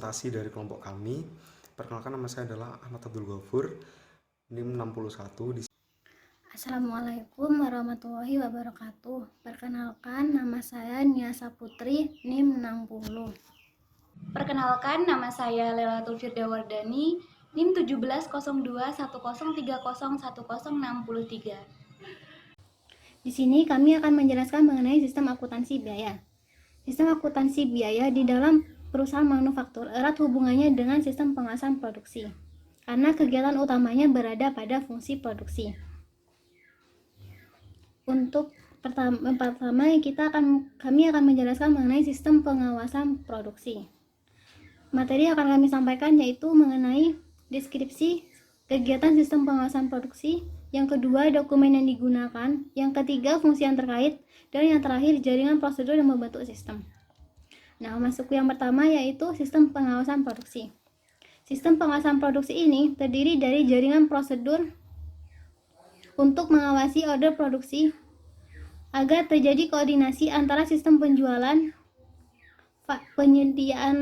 presentasi dari kelompok kami. Perkenalkan, nama saya adalah Ahmad Abdul Ghafur, NIM 61. Assalamualaikum warahmatullahi wabarakatuh. Perkenalkan, nama saya Niasa Putri, NIM 60. Perkenalkan, nama saya Lailatul Firdawardani, NIM 17021030301063. Di sini kami akan menjelaskan mengenai sistem akuntansi biaya. Sistem akuntansi biaya di dalam perusahaan manufaktur erat hubungannya dengan sistem pengawasan produksi, karena kegiatan utamanya berada pada fungsi produksi. Untuk pertama kami akan menjelaskan mengenai sistem pengawasan produksi. Materi yang akan kami sampaikan yaitu mengenai deskripsi kegiatan sistem pengawasan produksi, yang kedua dokumen yang digunakan, yang ketiga fungsi yang terkait, dan yang terakhir jaringan prosedur yang membentuk sistem. Nah, masuk yang pertama yaitu sistem pengawasan produksi. Sistem pengawasan produksi ini terdiri dari jaringan prosedur untuk mengawasi order produksi agar terjadi koordinasi antara sistem penjualan, penyediaan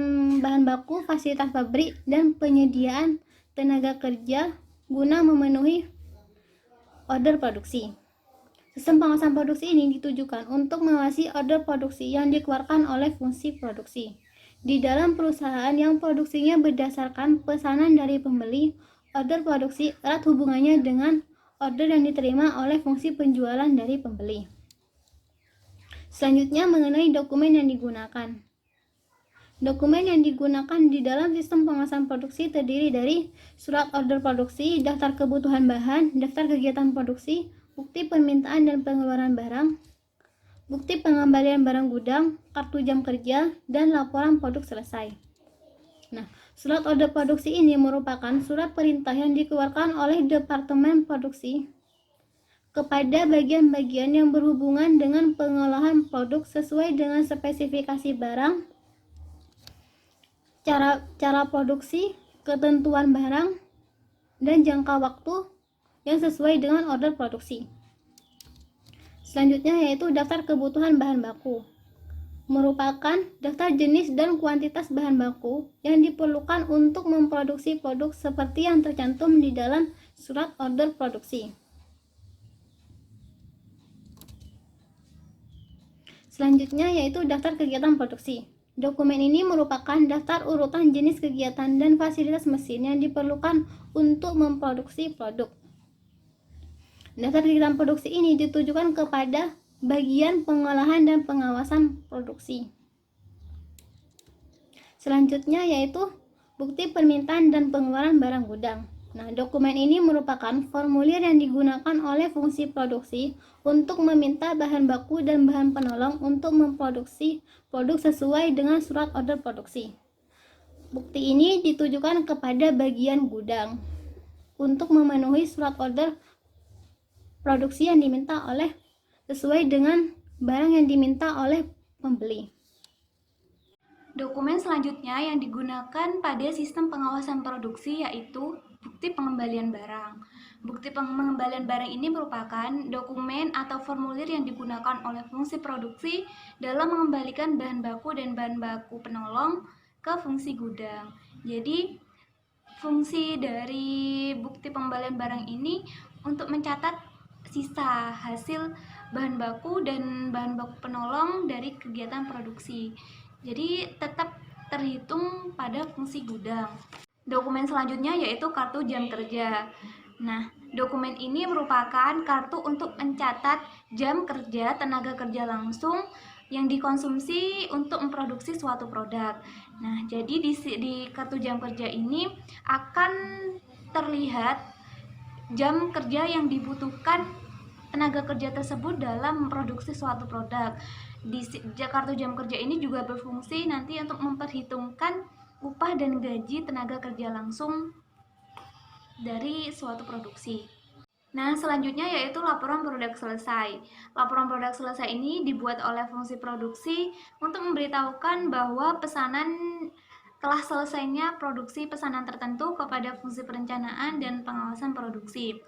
bahan baku, fasilitas pabrik, dan penyediaan tenaga kerja guna memenuhi order produksi. Sistem pengawasan produksi ini ditujukan untuk mengawasi order produksi yang dikeluarkan oleh fungsi produksi. Di dalam perusahaan yang produksinya berdasarkan pesanan dari pembeli, order produksi erat hubungannya dengan order yang diterima oleh fungsi penjualan dari pembeli. Selanjutnya mengenai dokumen yang digunakan. Dokumen yang digunakan di dalam sistem pengawasan produksi terdiri dari surat order produksi, daftar kebutuhan bahan, daftar kegiatan produksi, bukti permintaan dan pengeluaran barang, bukti pengembalian barang gudang, kartu jam kerja, dan laporan produk selesai. Nah, surat order produksi ini merupakan surat perintah yang dikeluarkan oleh Departemen Produksi kepada bagian-bagian yang berhubungan dengan pengolahan produk sesuai dengan spesifikasi barang, cara produksi, ketentuan barang, dan jangka waktu yang sesuai dengan order produksi. Selanjutnya yaitu daftar kebutuhan bahan baku, merupakan daftar jenis dan kuantitas bahan baku yang diperlukan untuk memproduksi produk seperti yang tercantum di dalam surat order produksi. Selanjutnya yaitu daftar kegiatan produksi. Dokumen ini merupakan daftar urutan jenis kegiatan dan fasilitas mesin yang diperlukan untuk memproduksi produk. Daftar kegiatan produksi ini ditujukan kepada bagian pengolahan dan pengawasan produksi. Selanjutnya yaitu bukti permintaan dan pengeluaran barang gudang. Nah, dokumen ini merupakan formulir yang digunakan oleh fungsi produksi untuk meminta bahan baku dan bahan penolong untuk memproduksi produk sesuai dengan surat order produksi. Bukti ini ditujukan kepada bagian gudang untuk memenuhi surat order produksi yang diminta oleh sesuai dengan barang yang diminta oleh pembeli. Dokumen selanjutnya yang digunakan pada sistem pengawasan produksi yaitu bukti pengembalian barang. Bukti pengembalian barang ini merupakan dokumen atau formulir yang digunakan oleh fungsi produksi dalam mengembalikan bahan baku dan bahan baku penolong ke fungsi gudang. Jadi, fungsi dari bukti pengembalian barang ini untuk mencatat sisa hasil bahan baku dan bahan baku penolong dari kegiatan produksi. Jadi tetap terhitung pada fungsi gudang. Dokumen selanjutnya yaitu kartu jam kerja. Nah, dokumen ini merupakan kartu untuk mencatat jam kerja tenaga kerja langsung yang dikonsumsi untuk memproduksi suatu produk. Nah, jadi di kartu jam kerja ini akan terlihat jam kerja yang dibutuhkan tenaga kerja tersebut dalam memproduksi suatu produk. Di kartu jam kerja ini juga berfungsi nanti untuk memperhitungkan upah dan gaji tenaga kerja langsung dari suatu produksi. Nah, selanjutnya yaitu laporan produk selesai. Laporan produk selesai ini dibuat oleh fungsi produksi untuk memberitahukan bahwa pesanan telah selesainya produksi pesanan tertentu kepada fungsi perencanaan dan pengawasan produksi.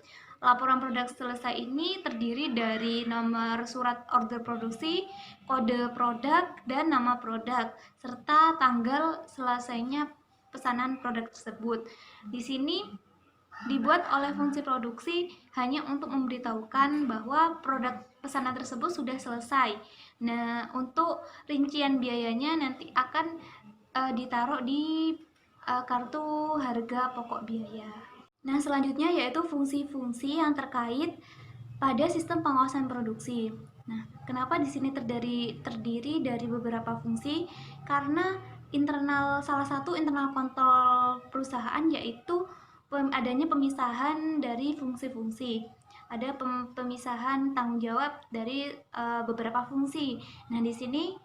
Laporan produk selesai ini terdiri dari nomor surat order produksi, kode produk, dan nama produk, serta tanggal selesainya pesanan produk tersebut. Di sini dibuat oleh fungsi produksi hanya untuk memberitahukan bahwa produk pesanan tersebut sudah selesai. Nah, untuk rincian biayanya nanti akan ditaruh di kartu harga pokok biaya. Nah, selanjutnya yaitu fungsi-fungsi yang terkait pada sistem pengawasan produksi. Nah, kenapa di sini terdiri dari beberapa fungsi? Karena salah satu internal kontrol perusahaan yaitu adanya pemisahan dari fungsi-fungsi. Ada pemisahan tanggung jawab dari beberapa fungsi. Nah, di sini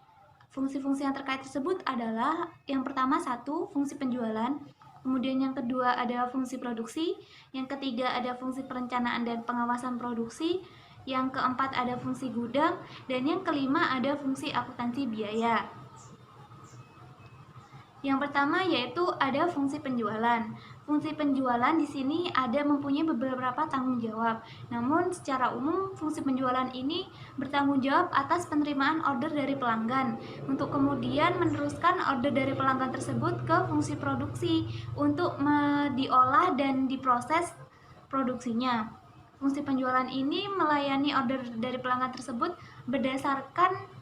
fungsi-fungsi yang terkait tersebut adalah yang pertama fungsi penjualan, kemudian yang kedua ada fungsi produksi, yang ketiga ada fungsi perencanaan dan pengawasan produksi, yang keempat ada fungsi gudang, dan yang kelima ada fungsi akuntansi biaya. Yang pertama yaitu ada fungsi penjualan. Fungsi penjualan di sini ada mempunyai beberapa tanggung jawab. Namun secara umum fungsi penjualan ini bertanggung jawab atas penerimaan order dari pelanggan untuk kemudian meneruskan order dari pelanggan tersebut ke fungsi produksi untuk diolah dan diproses produksinya. Fungsi penjualan ini melayani order dari pelanggan tersebut berdasarkan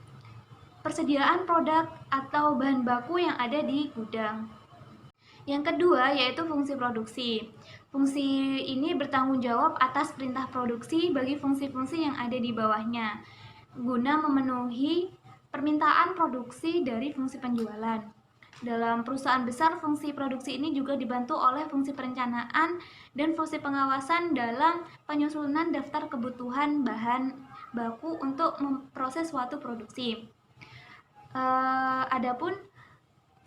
persediaan produk atau bahan baku yang ada di gudang. Yang kedua yaitu fungsi produksi. Fungsi ini bertanggung jawab atas perintah produksi bagi fungsi-fungsi yang ada di bawahnya, guna memenuhi permintaan produksi dari fungsi penjualan. Dalam perusahaan besar, fungsi produksi ini juga dibantu oleh fungsi perencanaan dan fungsi pengawasan dalam penyusunan daftar kebutuhan bahan baku untuk memproses suatu produksi. Adapun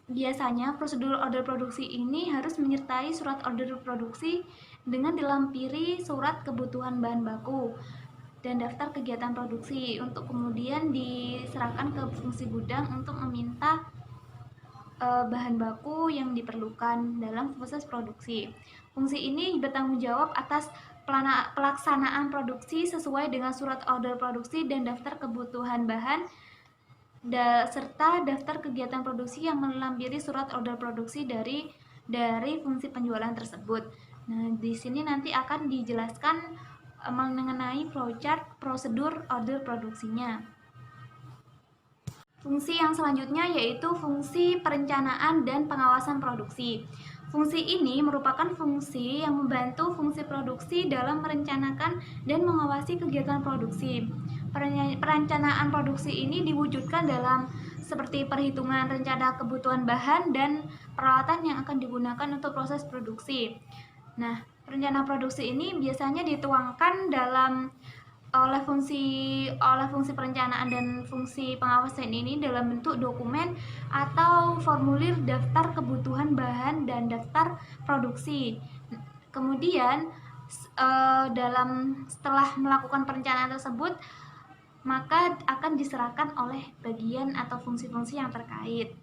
biasanya prosedur order produksi ini harus menyertai surat order produksi dengan dilampiri surat kebutuhan bahan baku dan daftar kegiatan produksi untuk kemudian diserahkan ke fungsi gudang untuk meminta bahan baku yang diperlukan dalam proses produksi. Fungsi ini bertanggung jawab atas pelaksanaan produksi sesuai dengan surat order produksi dan daftar kebutuhan bahan serta daftar kegiatan produksi yang melampiri surat order produksi dari fungsi penjualan tersebut. Nah, di sini nanti akan dijelaskan mengenai flowchart prosedur order produksinya. Fungsi yang selanjutnya yaitu fungsi perencanaan dan pengawasan produksi. Fungsi ini merupakan fungsi yang membantu fungsi produksi dalam merencanakan dan mengawasi kegiatan produksi. Perencanaan produksi ini diwujudkan dalam seperti perhitungan rencana kebutuhan bahan dan peralatan yang akan digunakan untuk proses produksi. Nah, rencana produksi ini biasanya dituangkan oleh fungsi perencanaan dan fungsi pengawasan ini dalam bentuk dokumen atau formulir daftar kebutuhan bahan dan daftar produksi. Kemudian setelah melakukan perencanaan tersebut, maka akan diserahkan oleh bagian atau fungsi-fungsi yang terkait.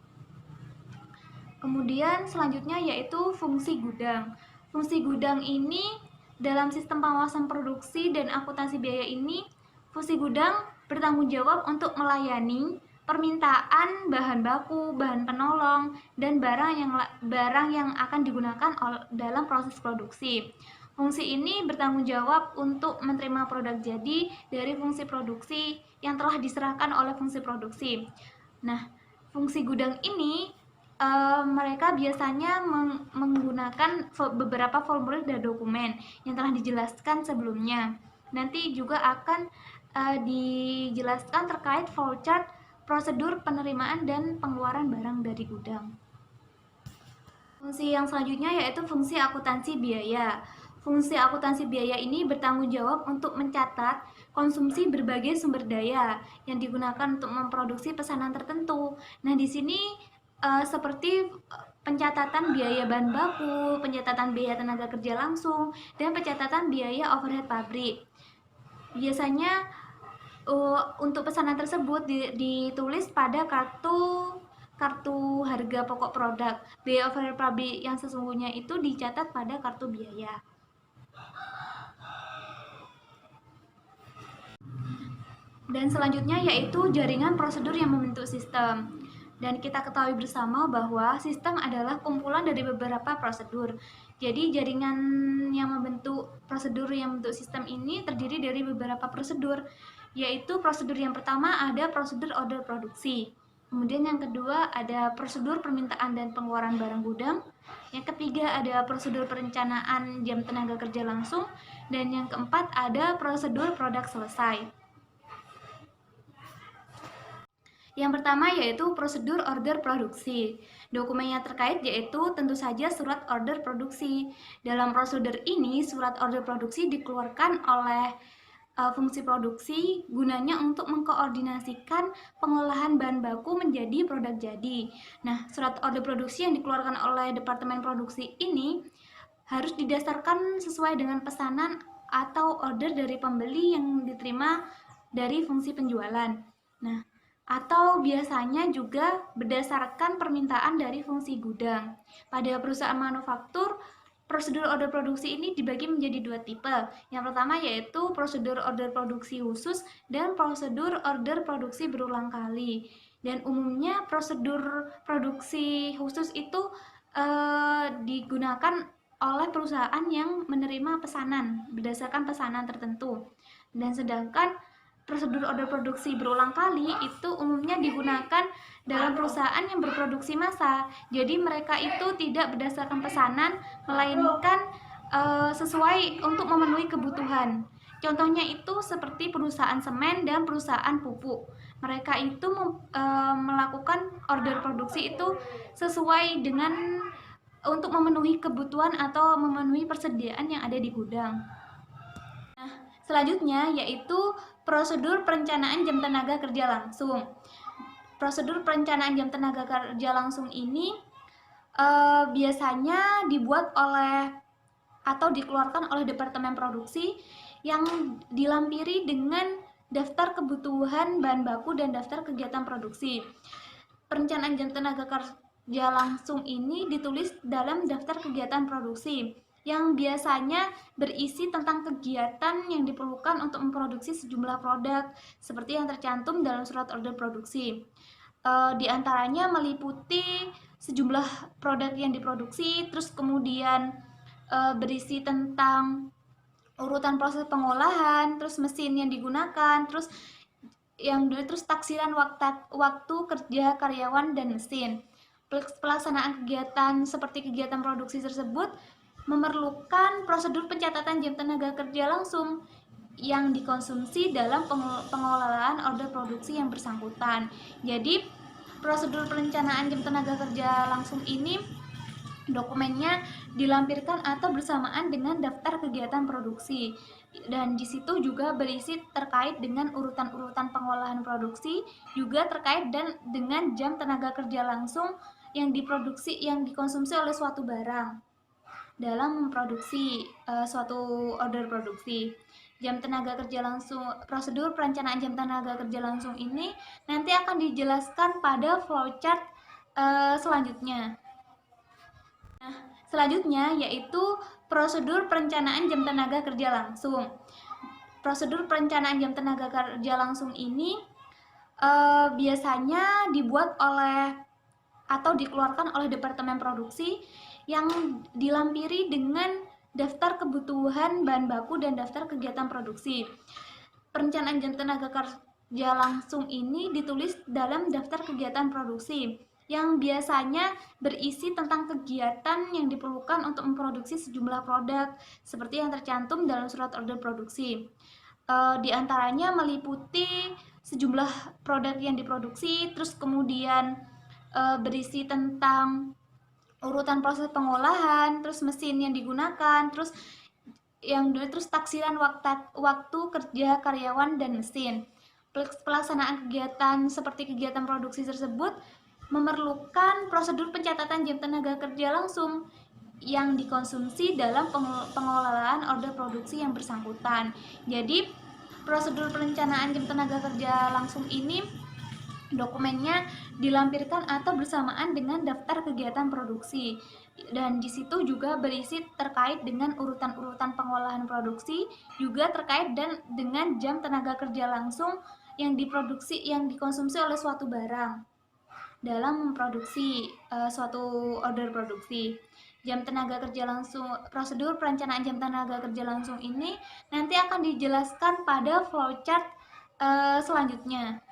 Kemudian selanjutnya yaitu fungsi gudang. Fungsi gudang ini dalam sistem pengawasan produksi dan akuntansi biaya ini, fungsi gudang bertanggung jawab untuk melayani permintaan bahan baku, bahan penolong, dan barang yang akan digunakan dalam proses produksi. Fungsi ini bertanggung jawab untuk menerima produk jadi dari fungsi produksi yang telah diserahkan oleh fungsi produksi. Nah, fungsi gudang ini mereka biasanya menggunakan beberapa formulir dan dokumen yang telah dijelaskan sebelumnya. Nanti juga akan dijelaskan terkait flowchart prosedur penerimaan dan pengeluaran barang dari gudang. Fungsi yang selanjutnya yaitu fungsi akuntansi biaya. Fungsi akuntansi biaya ini bertanggung jawab untuk mencatat konsumsi berbagai sumber daya yang digunakan untuk memproduksi pesanan tertentu. Nah, di sini seperti pencatatan biaya bahan baku, pencatatan biaya tenaga kerja langsung, dan pencatatan biaya overhead pabrik. Biasanya untuk pesanan tersebut ditulis pada kartu harga pokok produk. Biaya overhead pabrik yang sesungguhnya itu dicatat pada kartu biaya. Dan selanjutnya yaitu jaringan prosedur yang membentuk sistem. Dan kita ketahui bersama bahwa sistem adalah kumpulan dari beberapa prosedur. Jadi jaringan yang membentuk prosedur yang membentuk sistem ini terdiri dari beberapa prosedur, yaitu prosedur yang pertama ada prosedur order produksi. Kemudian yang kedua ada prosedur permintaan dan pengeluaran barang gudang. Yang ketiga ada prosedur perencanaan jam tenaga kerja langsung. Dan yang keempat ada prosedur produk selesai. Yang pertama yaitu prosedur order produksi. Dokumen yang terkait yaitu tentu saja surat order produksi. Dalam prosedur ini, surat order produksi dikeluarkan oleh fungsi produksi gunanya untuk mengkoordinasikan pengolahan bahan baku menjadi produk jadi. Nah, surat order produksi yang dikeluarkan oleh Departemen Produksi ini harus didasarkan sesuai dengan pesanan atau order dari pembeli yang diterima dari fungsi penjualan. Nah, atau biasanya juga berdasarkan permintaan dari fungsi gudang. Pada perusahaan manufaktur, prosedur order produksi ini dibagi menjadi dua tipe. Yang pertama yaitu prosedur order produksi khusus dan prosedur order produksi berulang kali. Dan umumnya prosedur produksi khusus itu digunakan oleh perusahaan yang menerima pesanan berdasarkan pesanan tertentu. Dan sedangkan prosedur order produksi berulang kali itu umumnya digunakan dalam perusahaan yang berproduksi massa. Jadi mereka itu tidak berdasarkan pesanan, melainkan sesuai untuk memenuhi kebutuhan. Contohnya itu seperti perusahaan semen dan perusahaan pupuk. Mereka itu melakukan order produksi itu sesuai dengan untuk memenuhi kebutuhan atau memenuhi persediaan yang ada di gudang. Selanjutnya yaitu prosedur perencanaan jam tenaga kerja langsung. Prosedur perencanaan jam tenaga kerja langsung ini biasanya dibuat oleh atau dikeluarkan oleh Departemen Produksi yang dilampiri dengan daftar kebutuhan bahan baku dan daftar kegiatan produksi. Perencanaan jam tenaga kerja langsung ini ditulis dalam daftar kegiatan produksi yang biasanya berisi tentang kegiatan yang diperlukan untuk memproduksi sejumlah produk seperti yang tercantum dalam surat order produksi. Di antaranya meliputi sejumlah produk yang diproduksi, terus kemudian berisi tentang urutan proses pengolahan, terus mesin yang digunakan, terus taksiran waktu kerja karyawan dan mesin. Pelaksanaan kegiatan seperti kegiatan produksi tersebut memerlukan prosedur pencatatan jam tenaga kerja langsung yang dikonsumsi dalam pengelolaan order produksi yang bersangkutan. Jadi, prosedur perencanaan jam tenaga kerja langsung ini dokumennya dilampirkan atau bersamaan dengan daftar kegiatan produksi. Dan di situ juga berisi terkait dengan urutan-urutan pengolahan produksi, juga terkait dengan jam tenaga kerja langsung yang dikonsumsi oleh suatu barang dalam memproduksi suatu order produksi. Jam tenaga kerja langsung, prosedur perencanaan jam tenaga kerja langsung ini nanti akan dijelaskan pada flowchart selanjutnya. Nah, selanjutnya yaitu prosedur perencanaan jam tenaga kerja langsung. Prosedur perencanaan jam tenaga kerja langsung ini biasanya dibuat oleh atau dikeluarkan oleh Departemen Produksi yang dilampiri dengan daftar kebutuhan bahan baku dan daftar kegiatan produksi. Perencanaan jam tenaga kerja langsung ini ditulis dalam daftar kegiatan produksi yang biasanya berisi tentang kegiatan yang diperlukan untuk memproduksi sejumlah produk seperti yang tercantum dalam surat order produksi. Di antaranya meliputi sejumlah produk yang diproduksi, terus kemudian berisi tentang urutan proses pengolahan, terus mesin yang digunakan, terus taksiran waktu kerja karyawan dan mesin. Pelaksanaan kegiatan seperti kegiatan produksi tersebut memerlukan prosedur pencatatan jam tenaga kerja langsung yang dikonsumsi dalam pengelolaan order produksi yang bersangkutan. Jadi, prosedur perencanaan jam tenaga kerja langsung ini dokumennya dilampirkan atau bersamaan dengan daftar kegiatan produksi, dan di situ juga berisi terkait dengan urutan-urutan pengolahan produksi, juga terkait dengan jam tenaga kerja langsung yang dikonsumsi oleh suatu barang dalam memproduksi suatu order produksi. Jam tenaga kerja langsung, prosedur perencanaan jam tenaga kerja langsung ini nanti akan dijelaskan pada flowchart selanjutnya.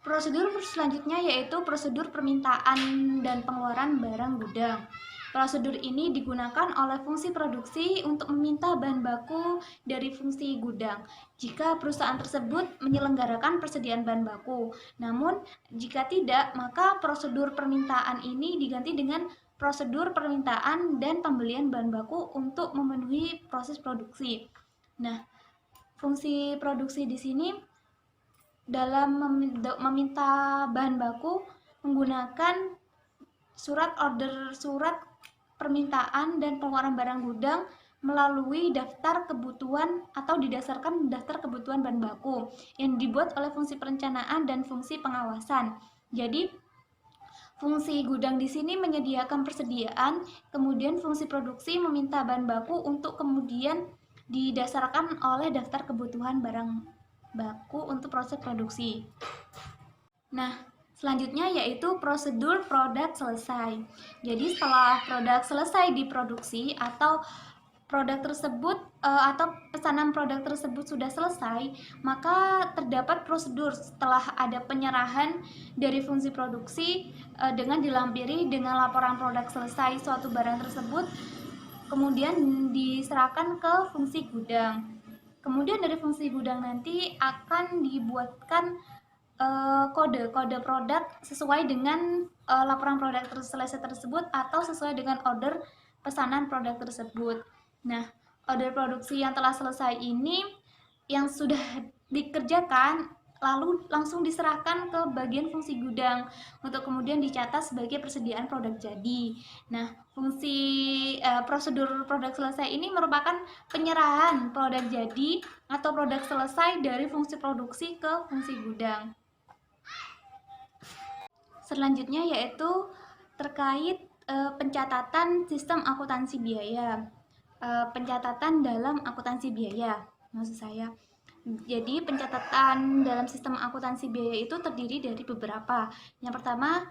Prosedur selanjutnya yaitu prosedur permintaan dan pengeluaran barang gudang. Prosedur ini digunakan oleh fungsi produksi untuk meminta bahan baku dari fungsi gudang jika perusahaan tersebut menyelenggarakan persediaan bahan baku. Namun, jika tidak, maka prosedur permintaan ini diganti dengan prosedur permintaan dan pembelian bahan baku untuk memenuhi proses produksi. Nah, fungsi produksi di sini dalam meminta bahan baku menggunakan surat permintaan dan pengeluaran barang gudang melalui daftar kebutuhan atau didasarkan daftar kebutuhan bahan baku yang dibuat oleh fungsi perencanaan dan fungsi pengawasan. Jadi fungsi gudang di sini menyediakan persediaan, kemudian fungsi produksi meminta bahan baku untuk kemudian didasarkan oleh daftar kebutuhan barang baku untuk proses produksi. Nah, selanjutnya yaitu prosedur produk selesai. Jadi setelah produk selesai diproduksi atau produk tersebut atau pesanan produk tersebut sudah selesai, maka terdapat prosedur setelah ada penyerahan dari fungsi produksi dengan dilampiri dengan laporan produk selesai suatu barang tersebut, kemudian diserahkan ke fungsi gudang. Kemudian dari fungsi gudang nanti akan dibuatkan kode produk sesuai dengan laporan produk selesai tersebut atau sesuai dengan order pesanan produk tersebut. Nah, order produksi yang telah selesai ini yang sudah dikerjakan lalu langsung diserahkan ke bagian fungsi gudang untuk kemudian dicatat sebagai persediaan produk jadi. Nah, fungsi prosedur produk selesai ini merupakan penyerahan produk jadi atau produk selesai dari fungsi produksi ke fungsi gudang. Selanjutnya yaitu terkait pencatatan sistem akuntansi biaya. Pencatatan dalam akuntansi biaya, maksud saya. Jadi pencatatan dalam sistem akuntansi biaya itu terdiri dari beberapa. Yang pertama,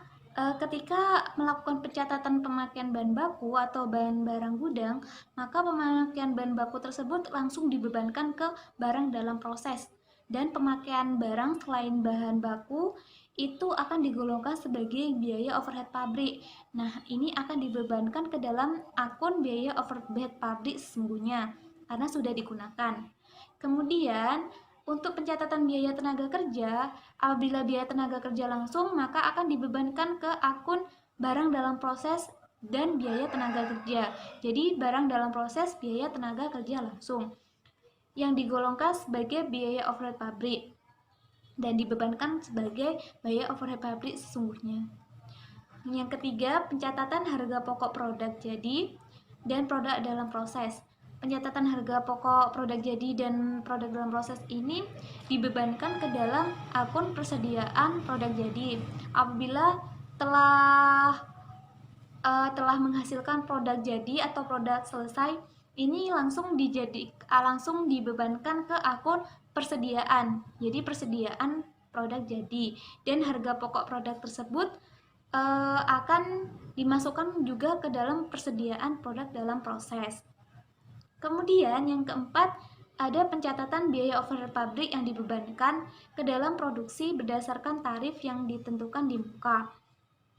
ketika melakukan pencatatan pemakaian bahan baku atau bahan barang gudang, maka pemakaian bahan baku tersebut langsung dibebankan ke barang dalam proses. Dan pemakaian barang selain bahan baku itu akan digolongkan sebagai biaya overhead pabrik. Nah, ini akan dibebankan ke dalam akun biaya overhead pabrik sesungguhnya karena sudah digunakan. Kemudian, untuk pencatatan biaya tenaga kerja, apabila biaya tenaga kerja langsung, maka akan dibebankan ke akun barang dalam proses dan biaya tenaga kerja. Jadi, barang dalam proses, biaya tenaga kerja langsung yang digolongkan sebagai biaya overhead pabrik dan dibebankan sebagai biaya overhead pabrik sesungguhnya. Yang ketiga, pencatatan harga pokok produk jadi dan produk dalam proses. Pencatatan harga pokok produk jadi dan produk dalam proses ini dibebankan ke dalam akun persediaan produk jadi. Apabila telah menghasilkan produk jadi atau produk selesai, ini langsung dibebankan ke akun persediaan. Jadi persediaan produk jadi dan harga pokok produk tersebut akan dimasukkan juga ke dalam persediaan produk dalam proses. Kemudian yang keempat, ada pencatatan biaya overhead pabrik yang dibebankan ke dalam produksi berdasarkan tarif yang ditentukan di muka.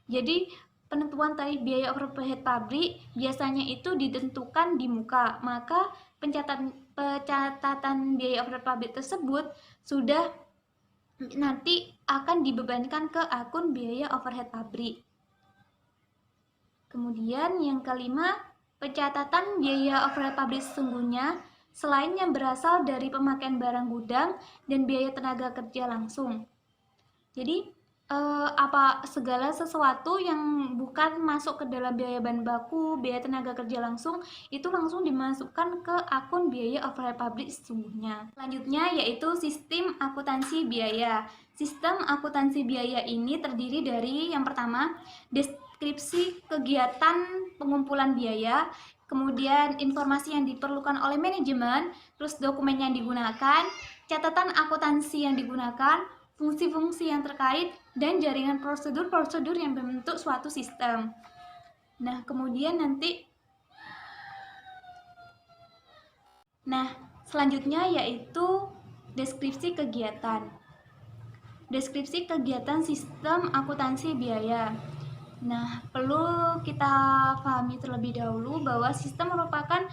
Jadi penentuan tarif biaya overhead pabrik biasanya itu ditentukan di muka, maka pencatatan biaya overhead pabrik tersebut sudah nanti akan dibebankan ke akun biaya overhead pabrik. Kemudian yang kelima, pencatatan biaya overhead pabrik sesungguhnya selain yang berasal dari pemakaian barang gudang dan biaya tenaga kerja langsung. Jadi segala sesuatu yang bukan masuk ke dalam biaya bahan baku, biaya tenaga kerja langsung, itu langsung dimasukkan ke akun biaya overhead pabrik sesungguhnya. Selanjutnya yaitu sistem akuntansi biaya. Sistem akuntansi biaya ini terdiri dari yang pertama, deskripsi kegiatan pengumpulan biaya, kemudian informasi yang diperlukan oleh manajemen, terus dokumen yang digunakan, catatan akuntansi yang digunakan, fungsi-fungsi yang terkait, dan jaringan prosedur-prosedur yang membentuk suatu sistem. Nah, kemudian selanjutnya yaitu deskripsi kegiatan. Deskripsi kegiatan sistem akuntansi biaya. Nah, perlu kita pahami terlebih dahulu bahwa sistem merupakan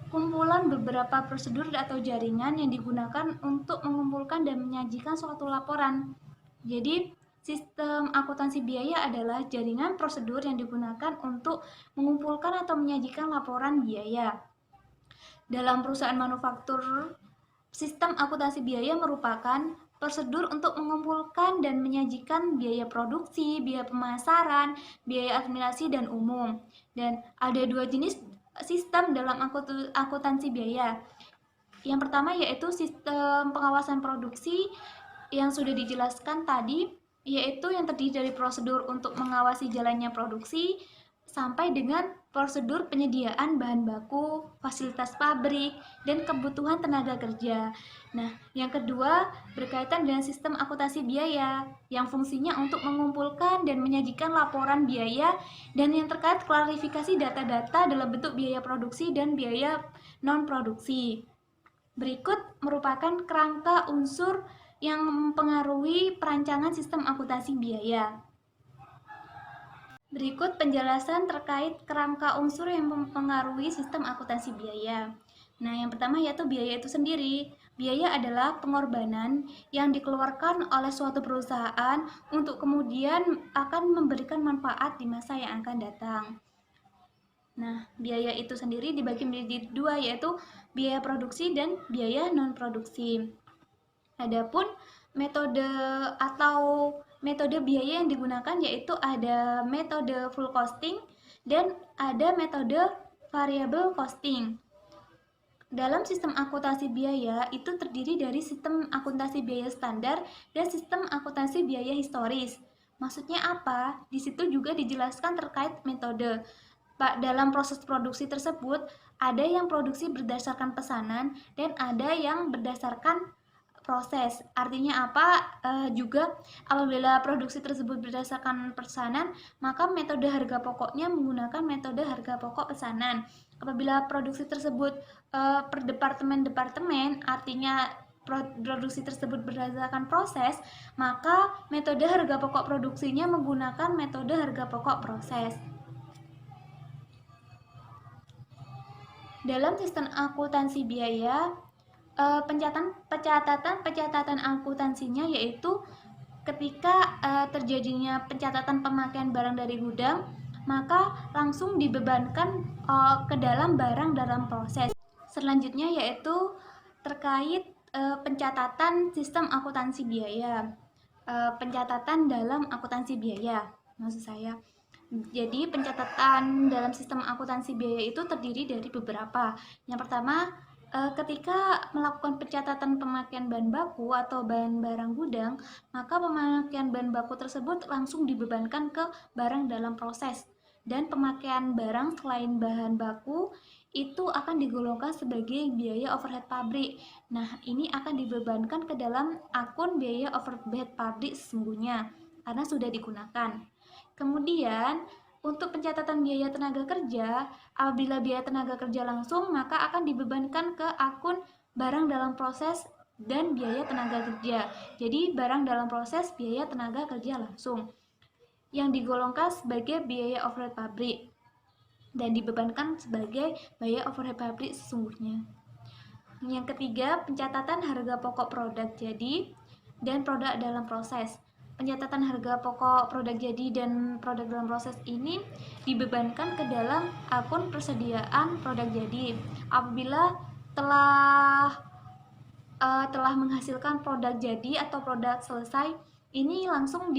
kumpulan beberapa prosedur atau jaringan yang digunakan untuk mengumpulkan dan menyajikan suatu laporan. Jadi, sistem akuntansi biaya adalah jaringan prosedur yang digunakan untuk mengumpulkan atau menyajikan laporan biaya. Dalam perusahaan manufaktur, sistem akuntansi biaya merupakan prosedur untuk mengumpulkan dan menyajikan biaya produksi, biaya pemasaran, biaya administrasi, dan umum. Dan ada dua jenis sistem dalam akuntansi biaya. Yang pertama yaitu sistem pengawasan produksi yang sudah dijelaskan tadi, yaitu yang terdiri dari prosedur untuk mengawasi jalannya produksi sampai dengan prosedur penyediaan bahan baku, fasilitas pabrik, dan kebutuhan tenaga kerja. Nah, yang kedua berkaitan dengan sistem akuntansi biaya yang fungsinya untuk mengumpulkan dan menyajikan laporan biaya dan yang terkait klarifikasi data-data dalam bentuk biaya produksi dan biaya non-produksi. Berikut merupakan kerangka unsur yang mempengaruhi perancangan sistem akuntansi biaya. Berikut penjelasan terkait kerangka unsur yang mempengaruhi sistem akuntansi biaya. Nah, yang pertama yaitu biaya itu sendiri. Biaya adalah pengorbanan yang dikeluarkan oleh suatu perusahaan untuk kemudian akan memberikan manfaat di masa yang akan datang. Nah, biaya itu sendiri dibagi menjadi dua, yaitu biaya produksi dan biaya non-produksi. Adapun metode biaya yang digunakan yaitu ada metode full costing dan ada metode variable costing. Dalam sistem akuntansi biaya itu terdiri dari sistem akuntansi biaya standar dan sistem akuntansi biaya historis. Maksudnya apa? Di situ juga dijelaskan terkait metode. Dalam proses produksi tersebut ada yang produksi berdasarkan pesanan dan ada yang berdasarkan proses. Artinya apa? Juga apabila produksi tersebut berdasarkan pesanan, maka metode harga pokoknya menggunakan metode harga pokok pesanan. Apabila produksi tersebut per departemen, artinya produksi tersebut berdasarkan proses, maka metode harga pokok produksinya menggunakan metode harga pokok proses. Dalam sistem akuntansi biaya, pencatatan akuntansinya yaitu ketika terjadinya pencatatan pemakaian barang dari gudang, maka langsung dibebankan ke dalam barang dalam proses. Selanjutnya yaitu terkait pencatatan sistem akuntansi biaya, pencatatan dalam akuntansi biaya maksud saya. Jadi pencatatan dalam sistem akuntansi biaya itu terdiri dari beberapa. Yang pertama, ketika melakukan pencatatan pemakaian bahan baku atau bahan barang gudang, maka pemakaian bahan baku tersebut langsung dibebankan ke barang dalam proses, dan pemakaian barang selain bahan baku itu akan digolongkan sebagai biaya overhead pabrik. Nah, ini akan dibebankan ke dalam akun biaya overhead pabrik sesungguhnya karena sudah digunakan. Kemudian untuk pencatatan biaya tenaga kerja, apabila biaya tenaga kerja langsung, maka akan dibebankan ke akun barang dalam proses dan biaya tenaga kerja. Jadi barang dalam proses, biaya tenaga kerja langsung, yang digolongkan sebagai biaya overhead pabrik dan dibebankan sebagai biaya overhead pabrik sesungguhnya. Yang ketiga, pencatatan harga pokok produk jadi dan produk dalam proses. Pencatatan harga pokok produk jadi dan produk dalam proses ini dibebankan ke dalam akun persediaan produk jadi. Apabila telah menghasilkan produk jadi atau produk selesai, ini langsung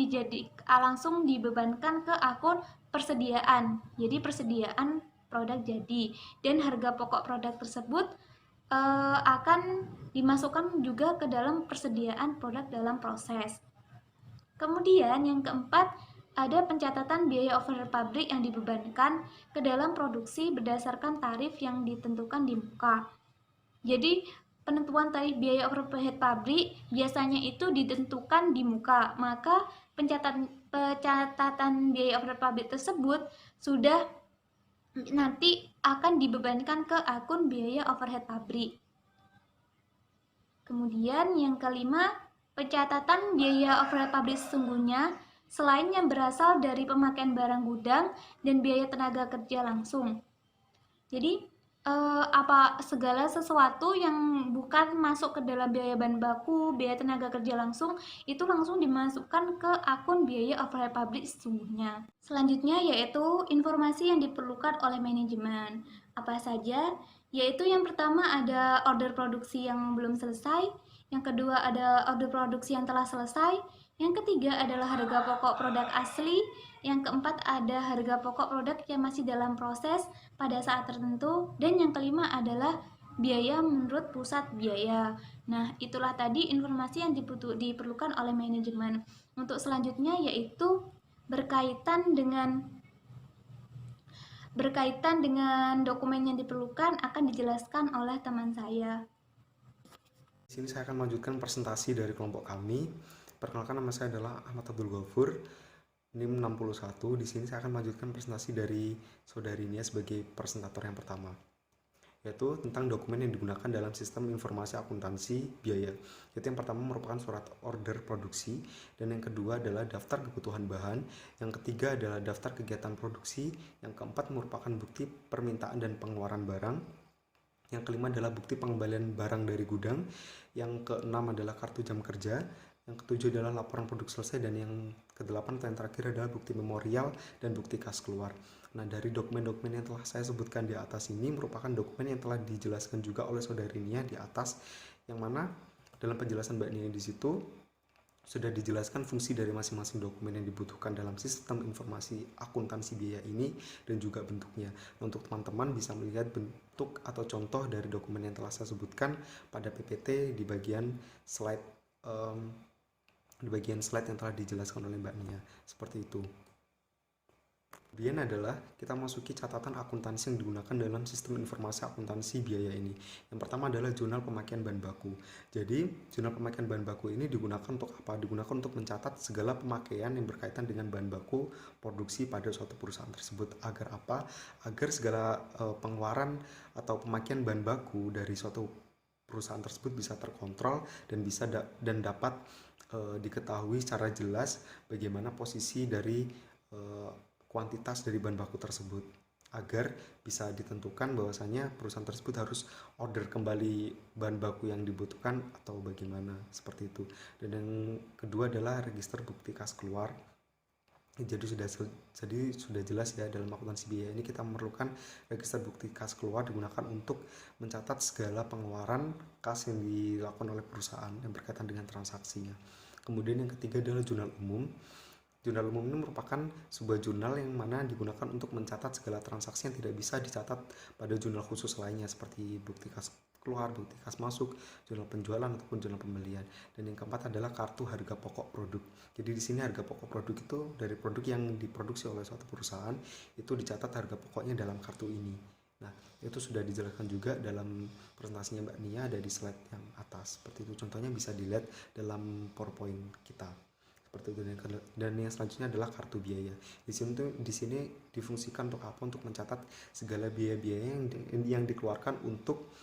dibebankan ke akun persediaan. Jadi persediaan produk jadi, dan harga pokok produk tersebut akan dimasukkan juga ke dalam persediaan produk dalam proses. Kemudian yang keempat, ada pencatatan biaya overhead pabrik yang dibebankan ke dalam produksi berdasarkan tarif yang ditentukan di muka. Jadi penentuan tarif biaya overhead pabrik biasanya itu ditentukan di muka, maka pencatatan biaya overhead pabrik tersebut sudah nanti akan dibebankan ke akun biaya overhead pabrik. Kemudian yang kelima, pencatatan biaya overhead pabrik sesungguhnya selain yang berasal dari pemakaian barang gudang dan biaya tenaga kerja langsung. Jadi segala sesuatu yang bukan masuk ke dalam biaya bahan baku, biaya tenaga kerja langsung, itu langsung dimasukkan ke akun biaya overhead pabrik sesungguhnya. Selanjutnya yaitu informasi yang diperlukan oleh manajemen. Apa saja? Yaitu yang pertama ada order produksi yang belum selesai, yang kedua ada order produksi yang telah selesai, yang ketiga adalah harga pokok produk asli, yang keempat ada harga pokok produk yang masih dalam proses pada saat tertentu, dan yang kelima adalah biaya menurut pusat biaya. Nah, itulah tadi informasi yang diperlukan oleh manajemen. Untuk selanjutnya yaitu berkaitan dengan dokumen yang diperlukan akan dijelaskan oleh teman saya. Di sini saya akan melanjutkan presentasi dari kelompok kami. Perkenalkan, nama saya adalah Ahmad Abdul Ghafur, NIM 61. Di sini saya akan melanjutkan presentasi dari saudari Nia sebagai presentator yang pertama, yaitu tentang dokumen yang digunakan dalam sistem informasi akuntansi biaya. Yaitu yang pertama merupakan surat order produksi, dan yang kedua adalah daftar kebutuhan bahan, yang ketiga adalah daftar kegiatan produksi, yang keempat merupakan bukti permintaan dan pengeluaran barang, yang kelima adalah bukti pengembalian barang dari gudang, yang keenam adalah kartu jam kerja, yang ketujuh adalah laporan produk selesai, dan yang kedelapan atau yang terakhir adalah bukti memorial dan bukti kas keluar. Nah, dari dokumen-dokumen yang telah saya sebutkan di atas ini merupakan dokumen yang telah dijelaskan juga oleh saudari Nia di atas, yang mana dalam penjelasan Mbak Nia di situ sudah dijelaskan fungsi dari masing-masing dokumen yang dibutuhkan dalam sistem informasi akuntansi biaya ini dan juga bentuknya. Nah, untuk teman-teman bisa melihat bentuk atau contoh dari dokumen yang telah saya sebutkan pada PPT di bagian slide yang telah dijelaskan oleh Mbak Nia, seperti itu. Kemudian adalah kita masuki catatan akuntansi yang digunakan dalam sistem informasi akuntansi biaya ini. Yang pertama adalah jurnal pemakaian bahan baku. Jadi jurnal pemakaian bahan baku ini digunakan untuk apa? Digunakan untuk mencatat segala pemakaian yang berkaitan dengan bahan baku produksi pada suatu perusahaan tersebut. Agar apa? Agar segala pengeluaran atau pemakaian bahan baku dari suatu perusahaan tersebut bisa terkontrol dan dapat diketahui secara jelas bagaimana posisi dari kuantitas dari bahan baku tersebut, agar bisa ditentukan bahwasanya perusahaan tersebut harus order kembali bahan baku yang dibutuhkan atau bagaimana, seperti itu. Dan yang kedua adalah register bukti kas keluar. Jadi sudah jelas ya, dalam akuntansi biaya ini kita memerlukan register bukti kas keluar digunakan untuk mencatat segala pengeluaran kas yang dilakukan oleh perusahaan yang berkaitan dengan transaksinya. Kemudian yang ketiga adalah jurnal umum. Jurnal umum ini merupakan sebuah jurnal yang mana digunakan untuk mencatat segala transaksi yang tidak bisa dicatat pada jurnal khusus lainnya, seperti bukti kas keluar, bukti kas masuk, jurnal penjualan ataupun jurnal pembelian. Dan yang keempat adalah kartu harga pokok produk. Jadi di sini harga pokok produk itu dari produk yang diproduksi oleh suatu perusahaan, itu dicatat harga pokoknya dalam kartu ini. Nah, itu sudah dijelaskan juga dalam presentasinya Mbak Nia, ada di slide yang atas. Seperti itu, contohnya bisa dilihat dalam PowerPoint kita. Seperti itu. Dan yang selanjutnya adalah kartu biaya. Di sini difungsikan untuk apa? Untuk mencatat segala biaya-biaya yang dikeluarkan untuk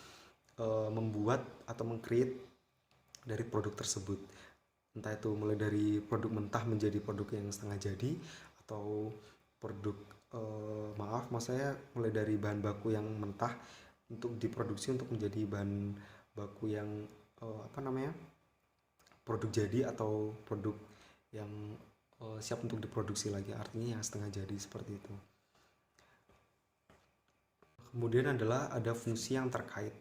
membuat atau meng-create dari produk tersebut. Entah itu mulai dari produk mentah menjadi produk yang setengah jadi, atau produk maksudnya mulai dari bahan baku yang mentah untuk diproduksi untuk menjadi bahan baku yang produk jadi, atau produk yang siap untuk diproduksi lagi, artinya yang setengah jadi, seperti itu. Kemudian adalah ada fungsi yang terkait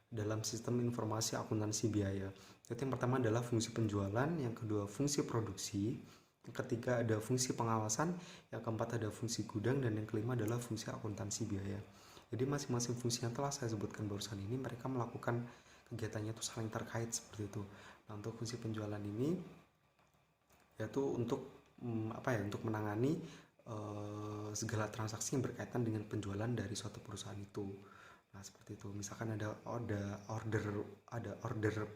dalam sistem informasi akuntansi biaya. Jadi yang pertama adalah fungsi penjualan, yang kedua fungsi produksi, yang ketiga ada fungsi pengawasan, yang keempat ada fungsi gudang, dan yang kelima adalah fungsi akuntansi biaya. Jadi masing-masing fungsi yang telah saya sebutkan barusan ini mereka melakukan kegiatannya itu saling terkait, seperti itu. Nah, untuk fungsi penjualan ini yaitu untuk untuk menangani segala transaksi yang berkaitan dengan penjualan dari suatu perusahaan itu. Nah, seperti itu. Misalkan ada order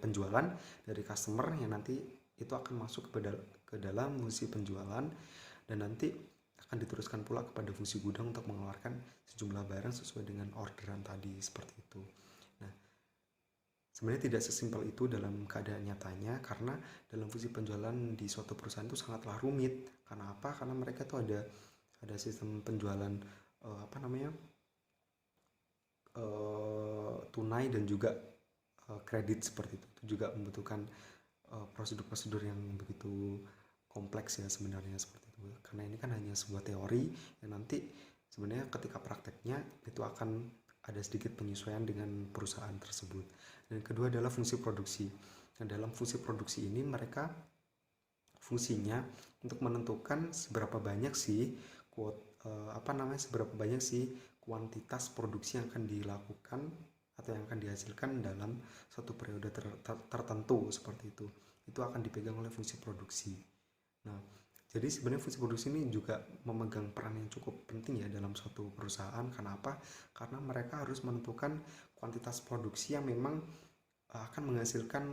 penjualan dari customer yang nanti itu akan masuk ke dalam fungsi penjualan, dan nanti akan diteruskan pula kepada fungsi gudang untuk mengeluarkan sejumlah barang sesuai dengan orderan tadi, seperti itu. Nah, sebenarnya tidak sesimpel itu dalam keadaan nyatanya, karena dalam fungsi penjualan di suatu perusahaan itu sangatlah rumit. Karena apa? Karena mereka tuh ada sistem penjualan tunai dan juga kredit, seperti itu. Itu juga membutuhkan prosedur-prosedur yang begitu kompleks ya sebenarnya, seperti itu. Karena ini kan hanya sebuah teori yang nanti sebenarnya ketika prakteknya itu akan ada sedikit penyesuaian dengan perusahaan tersebut. Dan kedua adalah fungsi produksi. Nah, dalam fungsi produksi ini mereka fungsinya untuk menentukan seberapa banyak sih kuantitas produksi yang akan dilakukan atau yang akan dihasilkan dalam satu periode tertentu, seperti itu. Itu akan dipegang oleh fungsi produksi. Nah, jadi sebenarnya fungsi produksi ini juga memegang peran yang cukup penting ya dalam suatu perusahaan. Kenapa? Karena mereka harus menentukan kuantitas produksi yang memang akan menghasilkan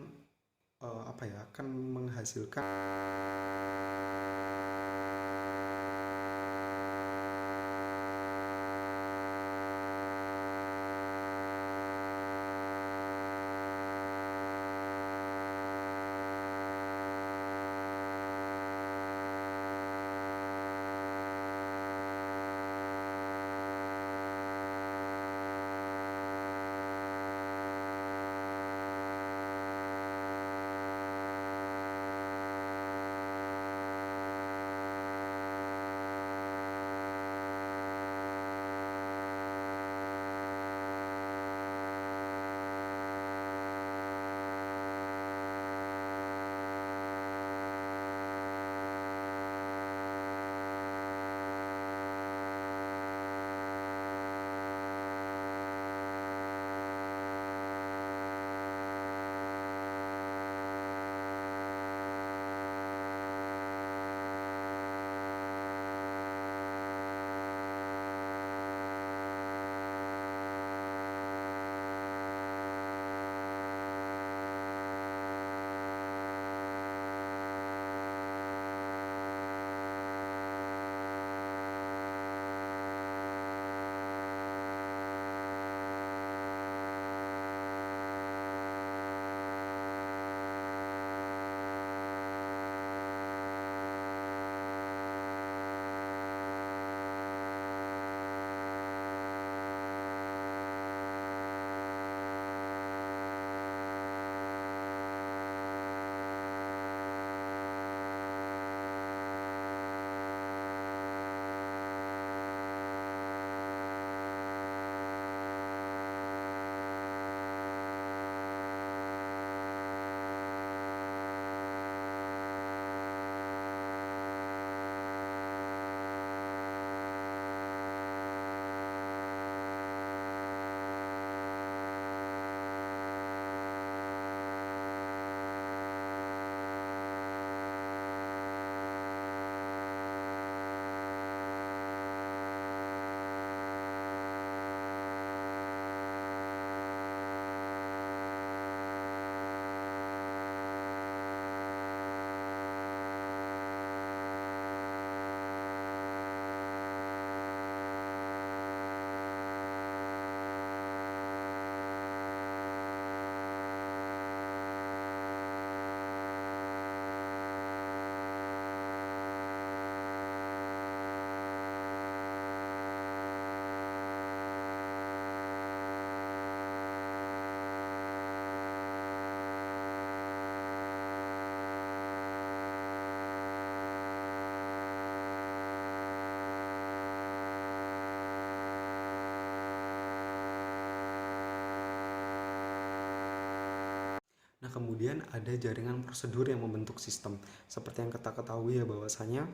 Nah, kemudian ada jaringan prosedur yang membentuk sistem. Seperti yang kita ketahui ya, bahwasanya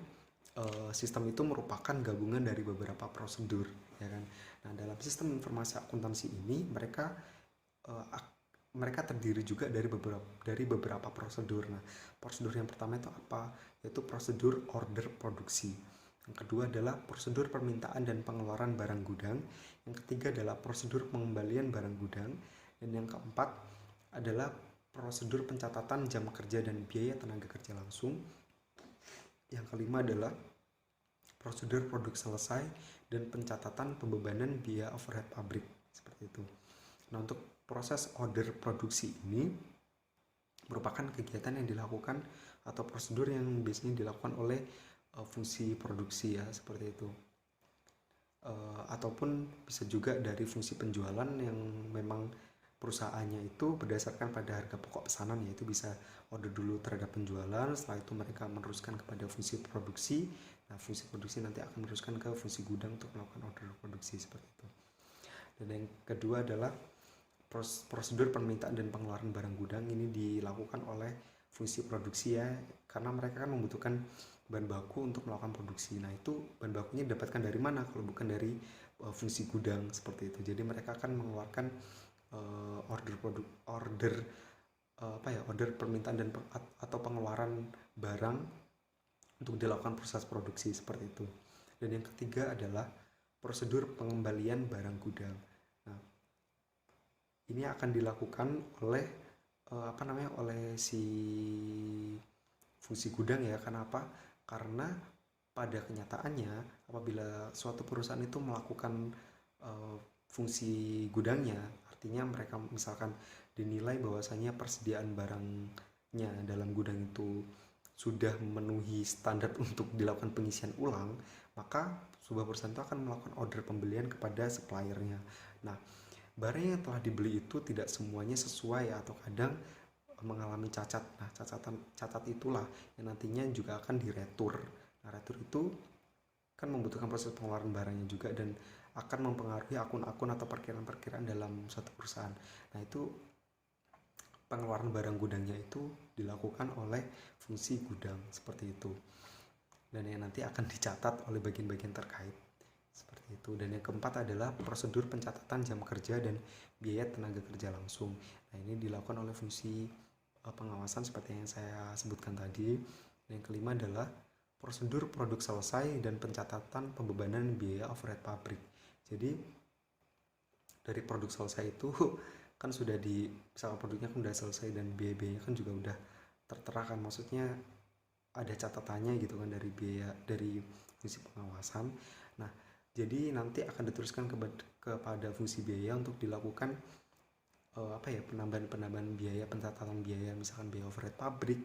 sistem itu merupakan gabungan dari beberapa prosedur, ya kan. Nah, dalam sistem informasi akuntansi ini mereka terdiri juga dari beberapa prosedur. Nah, prosedur yang pertama itu apa? Yaitu prosedur order produksi. Yang kedua adalah prosedur permintaan dan pengeluaran barang gudang. Yang ketiga adalah prosedur pengembalian barang gudang. Dan yang keempat adalah prosedur pencatatan jam kerja dan biaya tenaga kerja langsung. Yang kelima adalah prosedur produk selesai dan pencatatan pembebanan biaya overhead pabrik, seperti itu. Nah, untuk proses order produksi ini merupakan kegiatan yang dilakukan atau prosedur yang biasanya dilakukan oleh fungsi produksi ya, seperti itu. Ataupun bisa juga dari fungsi penjualan yang memang perusahaannya itu berdasarkan pada harga pokok pesanan, yaitu bisa order dulu terhadap penjualan, setelah itu mereka meneruskan kepada fungsi produksi. Nah, fungsi produksi nanti akan meneruskan ke fungsi gudang untuk melakukan order produksi, seperti itu. Dan yang kedua adalah prosedur permintaan dan pengeluaran barang gudang. Ini dilakukan oleh fungsi produksi ya, karena mereka kan membutuhkan bahan baku untuk melakukan produksi. Nah, itu bahan bakunya didapatkan dari mana kalau bukan dari fungsi gudang, seperti itu. Jadi mereka akan mengeluarkan order permintaan dan atau pengeluaran barang untuk dilakukan proses produksi, seperti itu. Dan yang ketiga adalah prosedur pengembalian barang gudang. Nah, ini akan dilakukan oleh oleh si fungsi gudang ya. Kenapa? Karena pada kenyataannya apabila suatu perusahaan itu melakukan fungsi gudangnya, artinya mereka misalkan dinilai bahwasanya persediaan barangnya dalam gudang itu sudah memenuhi standar untuk dilakukan pengisian ulang, maka sebuah perusahaan itu akan melakukan order pembelian kepada suppliernya. Nah, barang yang telah dibeli itu tidak semuanya sesuai atau kadang mengalami cacat. Nah, cacat itulah yang nantinya juga akan diretur. Nah, retur itu kan membutuhkan proses pengeluaran barangnya juga dan akan mempengaruhi akun-akun atau perkiraan-perkiraan dalam suatu perusahaan. Nah, itu pengeluaran barang gudangnya itu dilakukan oleh fungsi gudang, seperti itu. Dan yang nanti akan dicatat oleh bagian-bagian terkait, seperti itu. Dan yang keempat adalah prosedur pencatatan jam kerja dan biaya tenaga kerja langsung. Nah, ini dilakukan oleh fungsi pengawasan seperti yang saya sebutkan tadi. Dan yang kelima adalah prosedur produk selesai dan pencatatan pembebanan biaya overhead pabrik. Jadi dari produk selesai itu kan sudah misalkan produknya kan udah selesai dan biaya-biayanya kan juga udah tertera kan, maksudnya ada catatannya gitu kan dari biaya dari fungsi pengawasan. Nah, jadi nanti akan diteruskan kepada fungsi biaya untuk dilakukan penambahan biaya, pencatatan biaya, misalkan biaya overhead pabrik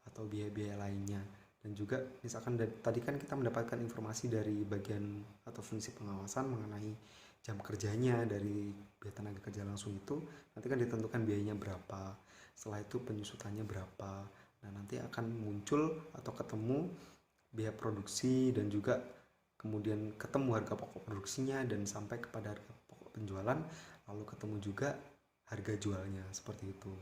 atau biaya-biaya lainnya. Dan juga misalkan tadi kan kita mendapatkan informasi dari bagian atau fungsi pengawasan mengenai jam kerjanya dari biaya tenaga kerja langsung, itu nanti kan ditentukan biayanya berapa, setelah itu penyusutannya berapa. Nah, nanti akan muncul atau ketemu biaya produksi dan juga kemudian ketemu harga pokok produksinya dan sampai kepada harga pokok penjualan, lalu ketemu juga harga jualnya, seperti itu.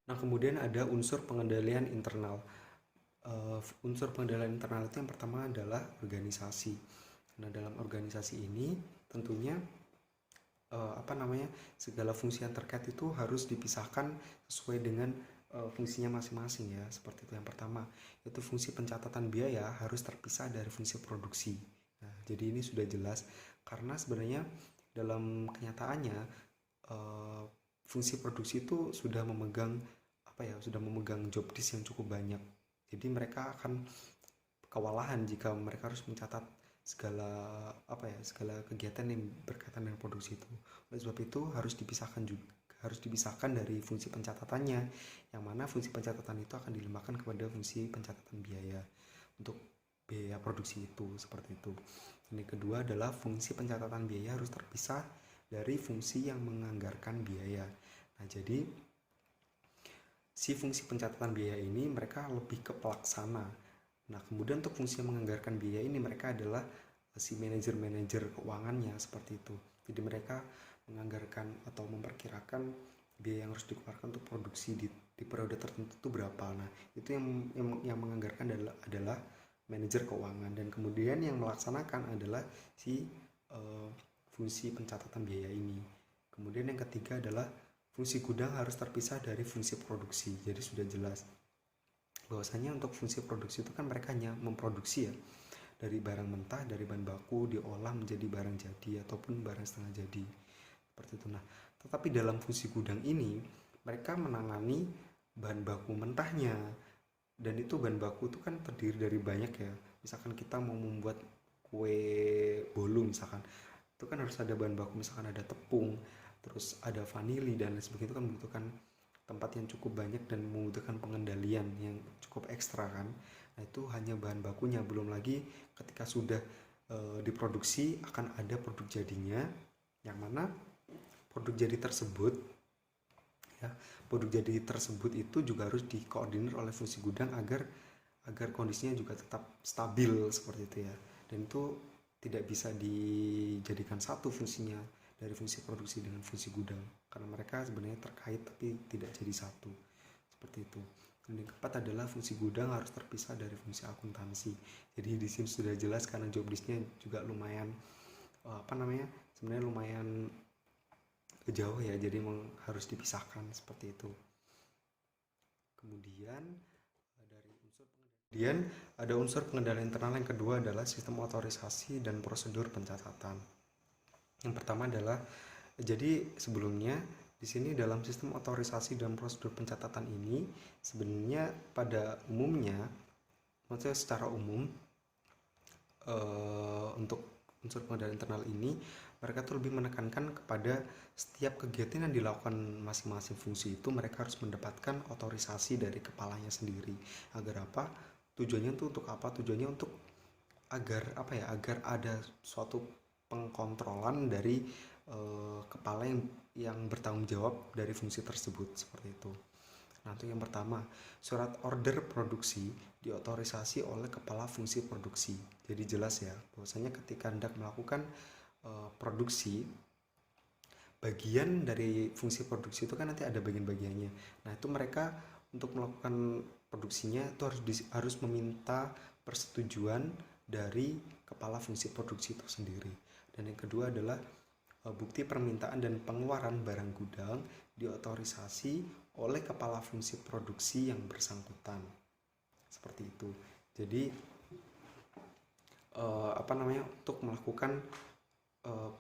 Nah, kemudian ada unsur pengendalian internal. Unsur pengendalian internal itu yang pertama adalah organisasi. Nah, dalam organisasi ini tentunya segala fungsi yang terkait itu harus dipisahkan sesuai dengan fungsinya masing-masing ya, seperti itu. Yang pertama itu fungsi pencatatan biaya harus terpisah dari fungsi produksi. Nah, jadi ini sudah jelas karena sebenarnya dalam kenyataannya fungsi produksi itu sudah memegang job disk yang cukup banyak. Jadi mereka akan kewalahan jika mereka harus mencatat segala kegiatan yang berkaitan dengan produksi itu. Oleh sebab itu harus dipisahkan dari fungsi pencatatannya, yang mana fungsi pencatatan itu akan dilimpahkan kepada fungsi pencatatan biaya untuk biaya produksi itu, seperti itu. Ini kedua adalah fungsi pencatatan biaya harus terpisah dari fungsi yang menganggarkan biaya. Nah, jadi si fungsi pencatatan biaya ini mereka lebih ke pelaksana. Nah, kemudian untuk fungsi yang menganggarkan biaya ini mereka adalah si manajer keuangannya, seperti itu. Jadi mereka menganggarkan atau memperkirakan biaya yang harus dikeluarkan untuk produksi di periode tertentu itu berapa. Nah, itu yang menganggarkan adalah manajer keuangan, dan kemudian yang melaksanakan adalah si fungsi pencatatan biaya ini. Kemudian yang ketiga adalah fungsi gudang harus terpisah dari fungsi produksi. Jadi sudah jelas bahwasanya untuk fungsi produksi itu kan mereka hanya memproduksi ya, dari barang mentah, dari bahan baku diolah menjadi barang jadi ataupun barang setengah jadi seperti itu. Nah, tetapi dalam fungsi gudang ini mereka menangani bahan baku mentahnya, dan itu bahan baku itu kan terdiri dari banyak ya. Misalkan kita mau membuat kue bolu misalkan, itu kan harus ada bahan baku, misalkan ada tepung, terus ada vanili dan lain sebagainya. Itu kan membutuhkan tempat yang cukup banyak dan membutuhkan pengendalian yang cukup ekstra kan. Nah, itu hanya bahan bakunya, belum lagi ketika sudah diproduksi akan ada produk jadinya, yang mana produk jadi tersebut ya, produk jadi tersebut itu juga harus dikoordinir oleh fungsi gudang agar kondisinya juga tetap stabil seperti itu ya. Dan itu tidak bisa dijadikan satu fungsinya dari fungsi produksi dengan fungsi gudang, karena mereka sebenarnya terkait tapi tidak jadi satu seperti itu. Dan yang keempat adalah fungsi gudang harus terpisah dari fungsi akuntansi. Jadi di sini sudah jelas karena job listnya juga lumayan sebenarnya lumayan jauh ya, jadi memang harus dipisahkan seperti itu. Kemudian ada unsur pengendalian internal yang kedua adalah sistem otorisasi dan prosedur pencatatan. Yang pertama adalah, jadi sebelumnya di sini dalam sistem otorisasi dan prosedur pencatatan ini sebenarnya pada umumnya, maksudnya secara umum untuk unsur pengendalian internal ini mereka tuh lebih menekankan kepada setiap kegiatan yang dilakukan masing-masing fungsi itu mereka harus mendapatkan otorisasi dari kepalanya sendiri. Agar apa? Tujuannya tuh untuk apa? Tujuannya untuk agar ada suatu pengkontrolan dari kepala yang bertanggung jawab dari fungsi tersebut seperti itu. Nah, itu yang pertama, surat order produksi diotorisasi oleh kepala fungsi produksi. Jadi jelas ya, bahwasanya ketika hendak melakukan produksi, bagian dari fungsi produksi itu kan nanti ada bagian-bagiannya. Nah, itu mereka untuk melakukan produksinya itu harus meminta persetujuan dari kepala fungsi produksi itu sendiri. Dan yang kedua adalah bukti permintaan dan pengeluaran barang gudang diotorisasi oleh kepala fungsi produksi yang bersangkutan. Seperti itu. Jadi untuk melakukan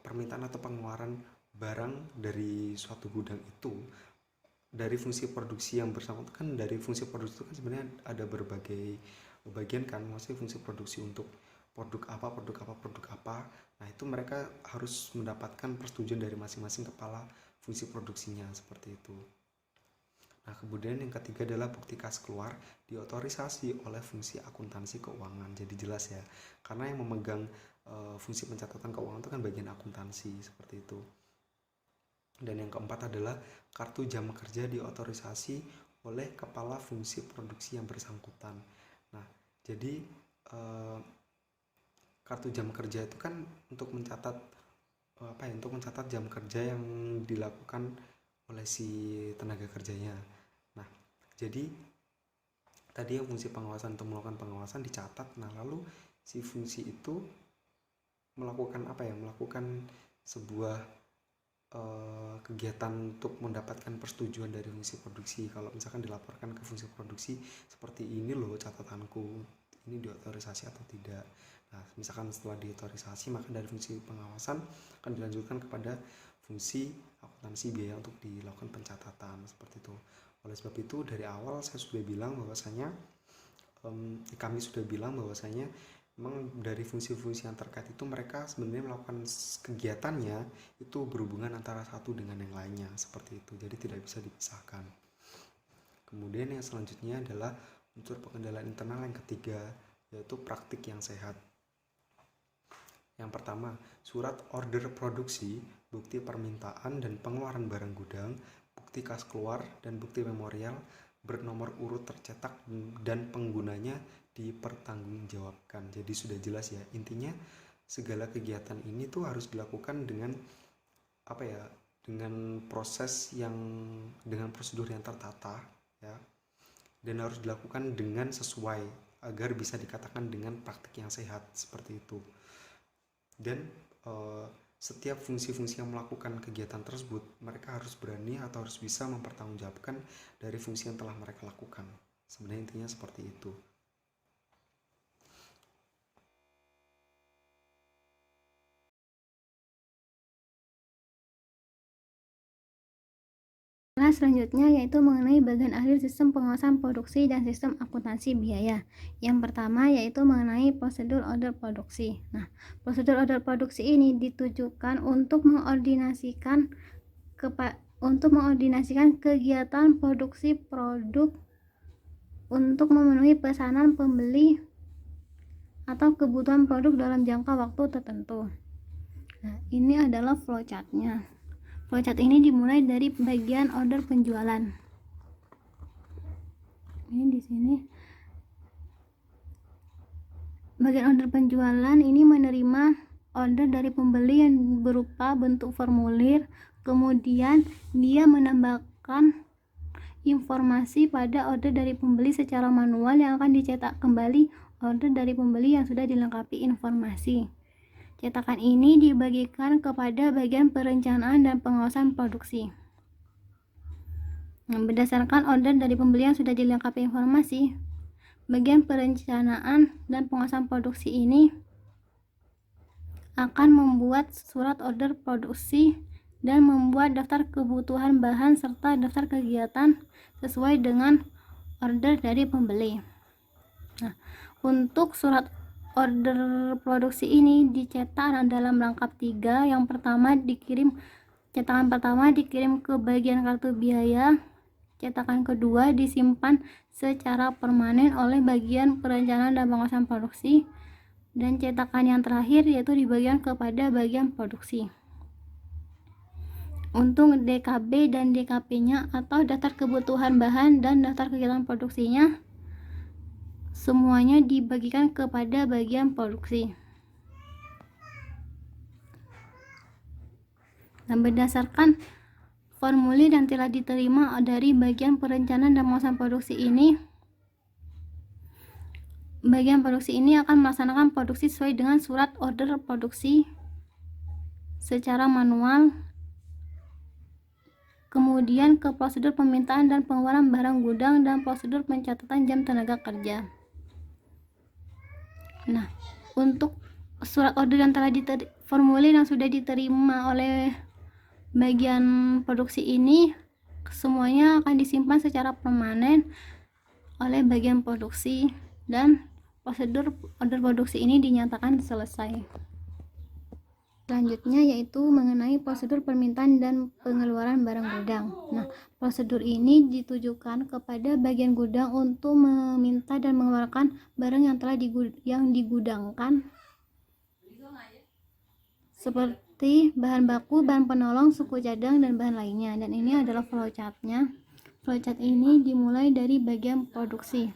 permintaan atau pengeluaran barang dari suatu gudang itu dari fungsi produksi yang bersangkutan, kan dari fungsi produksi itu kan sebenarnya ada berbagai bagian kan, maksudnya fungsi produksi untuk produk apa. Nah, itu mereka harus mendapatkan persetujuan dari masing-masing kepala fungsi produksinya seperti itu. Nah, kemudian yang ketiga adalah bukti kas keluar diotorisasi oleh fungsi akuntansi keuangan. Jadi jelas ya, karena yang memegang fungsi pencatatan keuangan itu kan bagian akuntansi seperti itu. Dan yang keempat adalah kartu jam kerja diotorisasi oleh kepala fungsi produksi yang bersangkutan. Nah, jadi kartu jam kerja itu kan untuk mencatat untuk mencatat jam kerja yang dilakukan oleh si tenaga kerjanya. Nah, jadi tadi yang fungsi pengawasan untuk melakukan pengawasan dicatat. Nah, lalu si fungsi itu melakukan melakukan sebuah kegiatan untuk mendapatkan persetujuan dari fungsi produksi. Kalau misalkan dilaporkan ke fungsi produksi, seperti ini loh catatanku, ini diotorisasi atau tidak. Nah, misalkan setelah diotorisasi, maka dari fungsi pengawasan akan dilanjutkan kepada fungsi akuntansi biaya untuk dilakukan pencatatan seperti itu. Oleh sebab itu dari awal saya sudah bilang bahwasanya kami sudah bilang bahwasanya memang dari fungsi-fungsi yang terkait itu mereka sebenarnya melakukan kegiatannya itu berhubungan antara satu dengan yang lainnya seperti itu. Jadi tidak bisa dipisahkan. Kemudian yang selanjutnya adalah unsur pengendalian internal yang ketiga, yaitu praktik yang sehat. Yang pertama, surat order produksi, bukti permintaan dan pengeluaran barang gudang, bukti kas keluar, dan bukti memorial bernomor urut tercetak dan penggunanya dipertanggungjawabkan. Jadi sudah jelas ya, intinya segala kegiatan ini tuh harus dilakukan dengan dengan prosedur yang tertata ya, dan harus dilakukan dengan sesuai agar bisa dikatakan dengan praktik yang sehat seperti itu. Dan setiap fungsi-fungsi yang melakukan kegiatan tersebut mereka harus berani atau harus bisa mempertanggungjawabkan dari fungsi yang telah mereka lakukan Sebenarnya intinya seperti itu. Nah, selanjutnya yaitu mengenai bagian akhir sistem pengawasan produksi dan sistem akuntansi biaya. Yang pertama yaitu mengenai prosedur order produksi. Nah, prosedur order produksi ini ditujukan untuk mengordinasikan kegiatan produksi produk untuk memenuhi pesanan pembeli atau kebutuhan produk dalam jangka waktu tertentu. Nah, ini adalah flowchart-nya. Flowchart ini dimulai dari bagian order penjualan. Ini di sini. Bagian order penjualan ini menerima order dari pembeli yang berupa bentuk formulir, kemudian dia menambahkan informasi pada order dari pembeli secara manual yang akan dicetak kembali order dari pembeli yang sudah dilengkapi informasi. Cetakan ini dibagikan kepada bagian perencanaan dan pengawasan produksi. Nah, berdasarkan order dari pembeli yang sudah dilengkapi informasi, bagian perencanaan dan pengawasan produksi ini akan membuat surat order produksi dan membuat daftar kebutuhan bahan serta daftar kegiatan sesuai dengan order dari pembeli. Nah, untuk surat order produksi ini dicetak dalam rangkap 3. Yang pertama cetakan pertama dikirim ke bagian kartu biaya, cetakan kedua disimpan secara permanen oleh bagian perencanaan dan pengawasan produksi, dan cetakan yang terakhir yaitu dibagikan kepada bagian produksi. Untuk DKB dan DKP-nya atau daftar kebutuhan bahan dan daftar kegiatan produksinya, semuanya dibagikan kepada bagian produksi. Dan berdasarkan formulir yang telah diterima dari bagian perencanaan dan pengawasan produksi ini, bagian produksi ini akan melaksanakan produksi sesuai dengan surat order produksi secara manual, kemudian ke prosedur permintaan dan pengeluaran barang gudang dan prosedur pencatatan jam tenaga kerja. Nah, untuk surat order yang telah formulir yang sudah diterima oleh bagian produksi ini, semuanya akan disimpan secara permanen oleh bagian produksi dan prosedur order produksi ini dinyatakan selesai. Selanjutnya yaitu mengenai prosedur permintaan dan pengeluaran barang gudang. Nah, prosedur ini ditujukan kepada bagian gudang untuk meminta dan mengeluarkan barang yang digudangkan, seperti bahan baku, bahan penolong, suku cadang, dan bahan lainnya. Dan ini adalah flowchart-nya. Flowchart ini dimulai dari bagian produksi,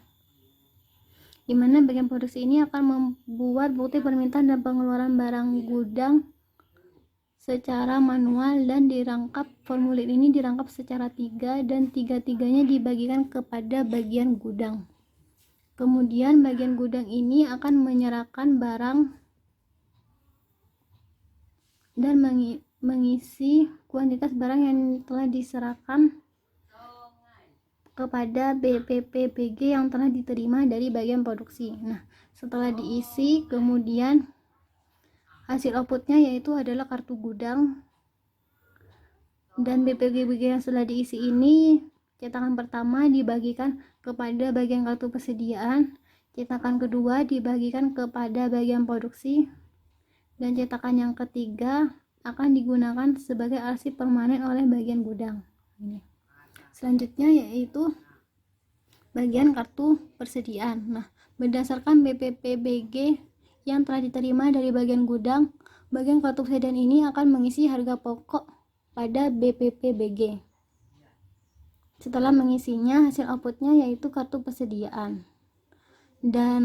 di mana bagian produksi ini akan membuat bukti permintaan dan pengeluaran barang gudang secara manual, dan formulir ini dirangkap secara 3 dan tiga-tiganya dibagikan kepada bagian gudang. Kemudian bagian gudang ini akan menyerahkan barang dan mengisi kuantitas barang yang telah diserahkan kepada BPPBG yang telah diterima dari bagian produksi. Nah, setelah diisi, kemudian hasil outputnya yaitu adalah kartu gudang, dan BPPBG yang sudah diisi ini, cetakan pertama dibagikan kepada bagian kartu persediaan, cetakan kedua dibagikan kepada bagian produksi, dan cetakan yang ketiga akan digunakan sebagai arsip permanen oleh bagian gudang. Selanjutnya yaitu bagian kartu persediaan. Nah, berdasarkan BPPBG yang telah diterima dari bagian gudang, bagian kartu persediaan ini akan mengisi harga pokok pada BPPBG. Setelah mengisinya, hasil outputnya yaitu kartu persediaan, dan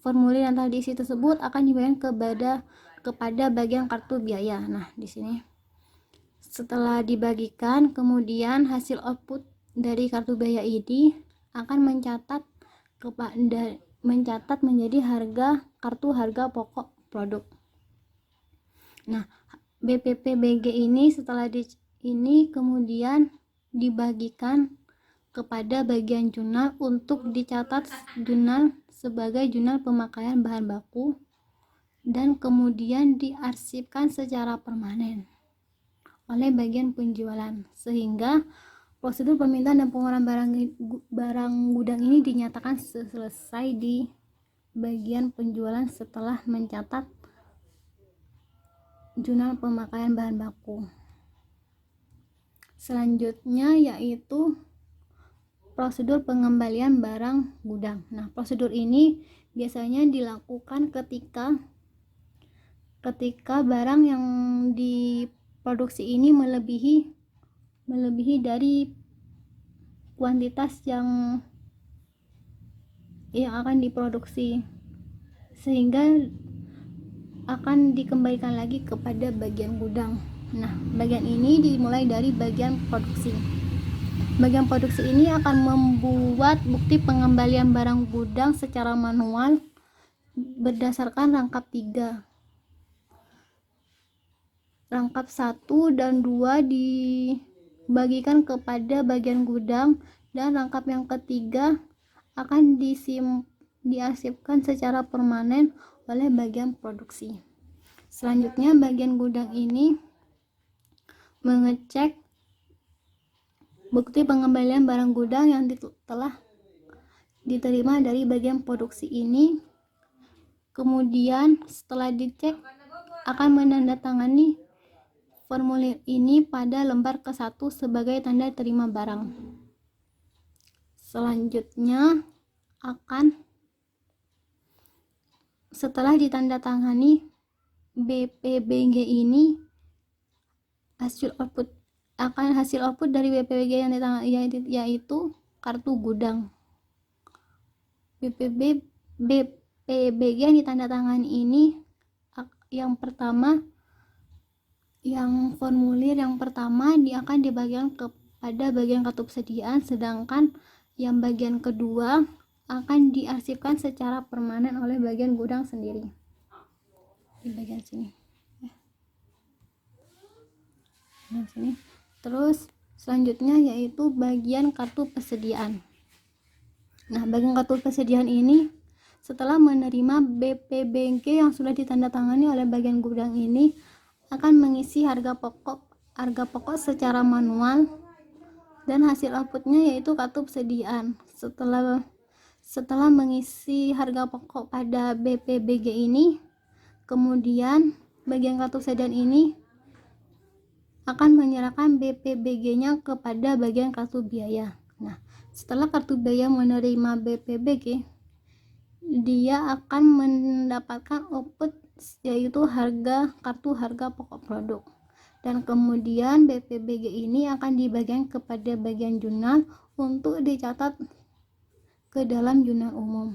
formulir yang telah diisi tersebut akan dibagikan kepada bagian kartu biaya. Nah, di sini setelah dibagikan, kemudian hasil output dari kartu biaya ini akan mencatat menjadi kartu harga pokok produk. Nah, BPPBG ini setelah ini kemudian dibagikan kepada bagian jurnal untuk dicatat jurnal sebagai jurnal pemakaian bahan baku dan kemudian diarsipkan secara permanen oleh bagian penjualan, sehingga prosedur permintaan dan pengeluaran barang gudang ini dinyatakan selesai di bagian penjualan setelah mencatat jurnal pemakaian bahan baku. Selanjutnya yaitu prosedur pengembalian barang gudang. Nah, prosedur ini biasanya dilakukan ketika barang yang diproduksi ini melebihi dari kuantitas yang akan diproduksi, sehingga akan dikembalikan lagi kepada bagian gudang. Nah, bagian ini dimulai dari bagian produksi. Bagian produksi ini akan membuat bukti pengembalian barang gudang secara manual berdasarkan rangkap 3. Rangkap 1 dan 2 dibagikan kepada bagian gudang, dan rangkap yang ketiga akan diarsipkan secara permanen oleh bagian produksi. Selanjutnya bagian gudang ini mengecek bukti pengembalian barang gudang yang telah diterima dari bagian produksi ini. Kemudian setelah dicek akan menandatangani formulir ini pada lembar ke-1 sebagai tanda terima barang. Selanjutnya setelah ditandatangani BPBG ini, hasil output dari BPBG yang yaitu kartu gudang. BPBG yang ditandatangani ini formulir yang pertama akan dibagikan kepada bagian kartu persediaan, sedangkan yang bagian kedua akan diarsipkan secara permanen oleh bagian gudang sendiri. Di bagian sini. Terus selanjutnya yaitu bagian kartu persediaan. Nah, bagian kartu persediaan ini setelah menerima BPBG yang sudah ditandatangani oleh bagian gudang ini akan mengisi harga pokok secara manual, dan hasil outputnya yaitu kartu persediaan. Setelah mengisi harga pokok pada BPBG ini, kemudian bagian kartu persediaan ini akan menyerahkan BPBG-nya kepada bagian kartu biaya. Nah, setelah kartu biaya menerima BPBG, dia akan mendapatkan output yaitu kartu harga pokok produk, dan kemudian BPBG ini akan dibagikan kepada bagian jurnal untuk dicatat ke dalam jurnal umum.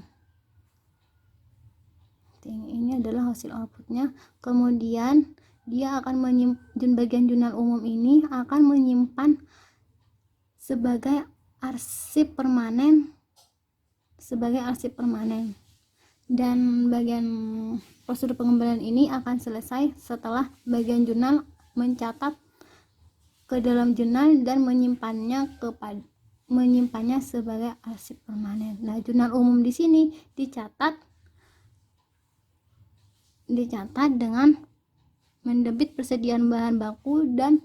Ini adalah hasil outputnya. Kemudian dia akan bagian jurnal umum ini akan menyimpan sebagai arsip permanen, dan bagian prosedur pengembalian ini akan selesai setelah bagian jurnal mencatat ke dalam jurnal dan menyimpannya sebagai arsip permanen. Nah, jurnal umum di sini dicatat dengan mendebit persediaan bahan baku dan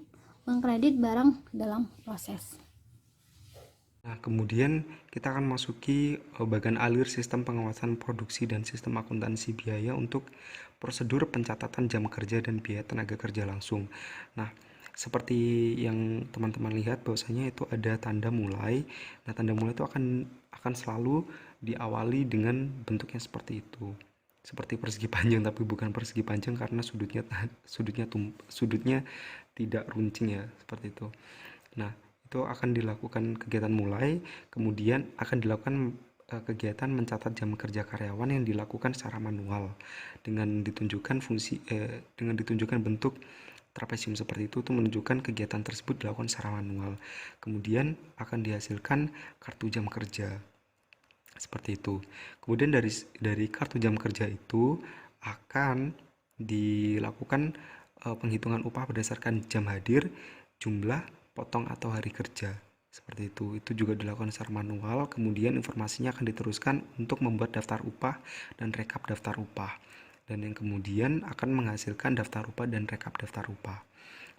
mengkredit barang dalam proses. Nah, kemudian kita akan masuki bagian alir sistem pengawasan produksi dan sistem akuntansi biaya untuk prosedur pencatatan jam kerja dan biaya tenaga kerja langsung. Nah, seperti yang teman-teman lihat bahwasanya itu ada tanda mulai. Nah, tanda mulai itu akan selalu diawali dengan bentuknya seperti itu. Seperti persegi panjang, tapi bukan persegi panjang karena sudutnya tidak runcing ya, seperti itu. Nah, itu akan dilakukan kegiatan mulai, kemudian akan dilakukan kegiatan mencatat jam kerja karyawan yang dilakukan secara manual dengan ditunjukkan bentuk trapesium seperti itu menunjukkan kegiatan tersebut dilakukan secara manual. Kemudian akan dihasilkan kartu jam kerja seperti itu. Kemudian dari kartu jam kerja itu akan dilakukan penghitungan upah berdasarkan jam hadir, jumlah, potong atau hari kerja Seperti itu juga dilakukan secara manual. Kemudian informasinya akan diteruskan untuk membuat daftar upah dan rekap daftar upah, dan yang kemudian akan menghasilkan daftar upah dan rekap daftar upah.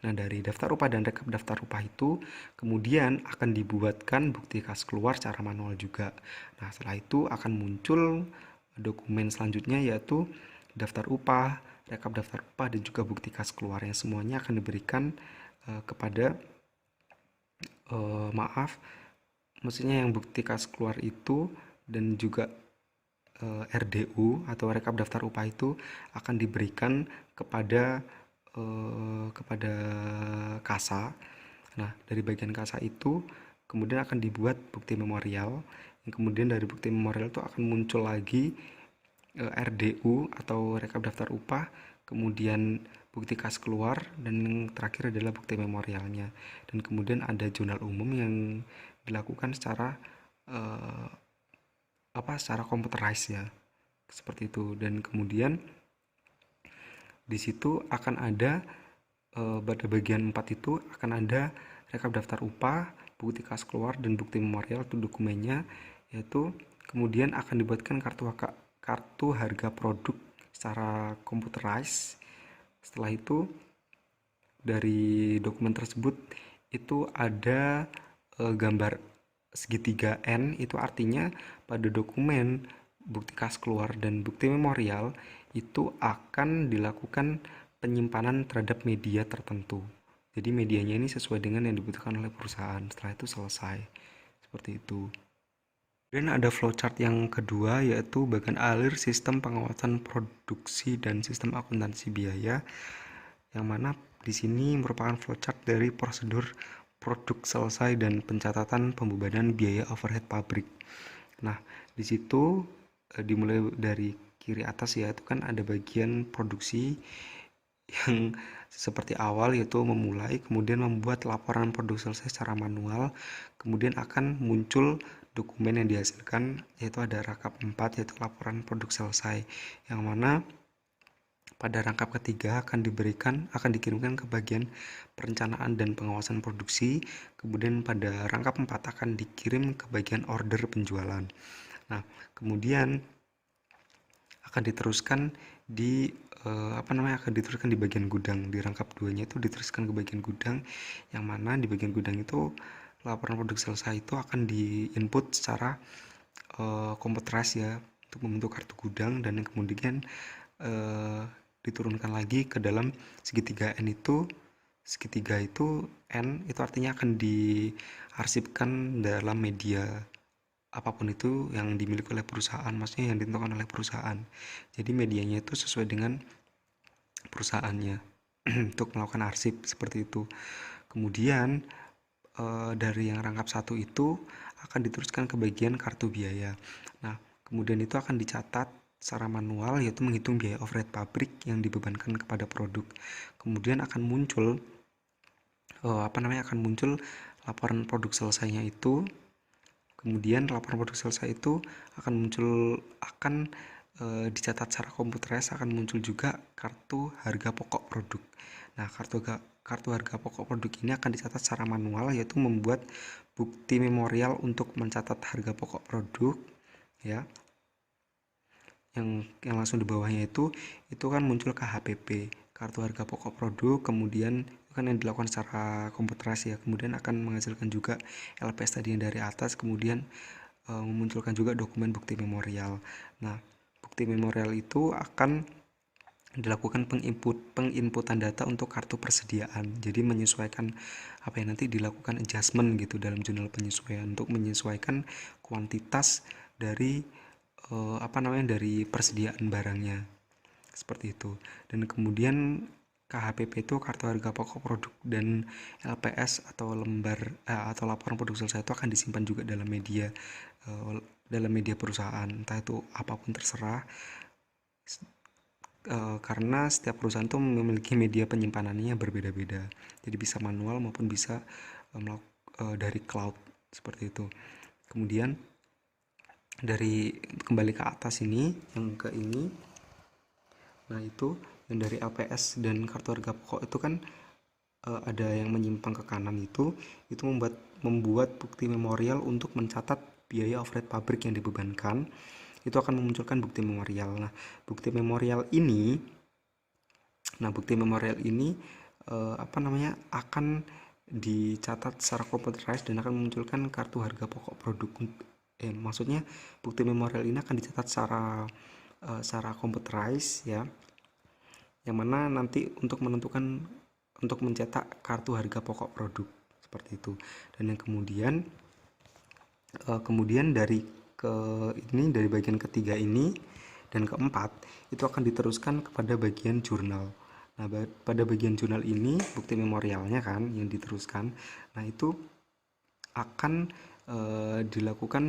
Nah, dari daftar upah dan rekap daftar upah itu kemudian akan dibuatkan bukti kas keluar secara manual juga. Nah, setelah itu akan muncul dokumen selanjutnya, yaitu daftar upah, rekap daftar upah, dan juga bukti kas keluar, yang semuanya akan diberikan kepada maksudnya yang bukti kas keluar itu dan juga RDU atau rekap daftar upah itu akan diberikan kepada kasa. Nah, dari bagian kasa itu kemudian akan dibuat bukti memorial, yang kemudian dari bukti memorial itu akan muncul lagi RDU atau rekap daftar upah, kemudian bukti kas keluar, dan yang terakhir adalah bukti memorialnya. Dan kemudian ada jurnal umum yang dilakukan secara secara computerized ya, seperti itu. Dan kemudian di situ akan ada pada bagian 4 itu akan ada rekap daftar upah, bukti kas keluar, dan bukti memorial itu dokumennya, yaitu kemudian akan dibuatkan kartu harga produk secara computerized. Setelah itu dari dokumen tersebut itu ada gambar segitiga N, itu artinya pada dokumen bukti kas keluar dan bukti memorial itu akan dilakukan penyimpanan terhadap media tertentu. Jadi medianya ini sesuai dengan yang dibutuhkan oleh perusahaan. Setelah itu selesai. Seperti itu. Dan ada flowchart yang kedua, yaitu bagian alir sistem pengawasan produksi dan sistem akuntansi biaya, yang mana di sini merupakan flowchart dari prosedur produk selesai dan pencatatan pembebanan biaya overhead pabrik. Nah, di situ dimulai dari kiri atas ya, itu kan ada bagian produksi yang seperti awal, yaitu memulai, kemudian membuat laporan produk selesai secara manual, kemudian akan muncul dokumen yang dihasilkan, yaitu ada rangkap 4, yaitu laporan produk selesai, yang mana pada rangkap ketiga akan dikirimkan ke bagian perencanaan dan pengawasan produksi, kemudian pada rangkap 4 akan dikirim ke bagian order penjualan. Nah, kemudian akan diteruskan di bagian gudang. Di rangkap 2-nya itu diteruskan ke bagian gudang, yang mana di bagian gudang itu laporan produk selesai itu akan diinput secara komputerized ya, untuk membentuk kartu gudang, dan yang kemudian diturunkan lagi ke dalam segitiga N itu. Segitiga itu N itu artinya akan diarsipkan dalam media apapun itu yang dimiliki oleh perusahaan, maksudnya yang ditentukan oleh perusahaan. Jadi medianya itu sesuai dengan perusahaannya untuk melakukan arsip, seperti itu. Kemudian dari yang rangkap 1 itu akan diteruskan ke bagian kartu biaya. Nah, kemudian itu akan dicatat secara manual, yaitu menghitung biaya overhead pabrik yang dibebankan kepada produk. Kemudian akan muncul laporan produk selesainya itu. Kemudian laporan produk selesai itu akan dicatat secara komputerized, akan muncul juga kartu harga pokok produk. Nah, kartu harga pokok produk ini akan dicatat secara manual, yaitu membuat bukti memorial untuk mencatat harga pokok produk ya. Yang langsung di bawahnya itu kan muncul KHPP, kartu harga pokok produk, kemudian itu kan yang dilakukan secara komputerized ya, kemudian akan menghasilkan juga LPS tadi yang dari atas, kemudian memunculkan juga dokumen bukti memorial. Nah, bukti memorial itu akan dilakukan penginputan data untuk kartu persediaan, jadi menyesuaikan apa yang nanti dilakukan adjustment gitu dalam jurnal penyesuaian untuk menyesuaikan kuantitas dari dari persediaan barangnya, seperti itu. Dan kemudian KHPP itu kartu harga pokok produk, dan LPS atau atau laporan produk selesai itu akan disimpan juga dalam media perusahaan, entah itu apapun terserah, karena setiap perusahaan itu memiliki media penyimpanannya berbeda-beda, jadi bisa manual maupun bisa dari cloud, seperti itu. Kemudian dari kembali ke atas ini, yang ke ini, nah itu yang dari LPS dan kartu harga pokok itu kan ada yang menyimpang ke kanan, itu membuat membuat bukti memorial untuk mencatat biaya overhead pabrik yang dibebankan, itu akan memunculkan bukti memorial. Nah, bukti memorial ini akan dicatat secara computerized dan akan memunculkan kartu harga pokok produk. Maksudnya bukti memorial ini akan dicatat secara computerized ya, yang mana nanti untuk mencetak kartu harga pokok produk seperti itu. Dan yang kemudian dari bagian ketiga ini dan keempat itu akan diteruskan kepada bagian jurnal. Nah, pada bagian jurnal ini bukti memorialnya kan yang diteruskan. Nah, itu akan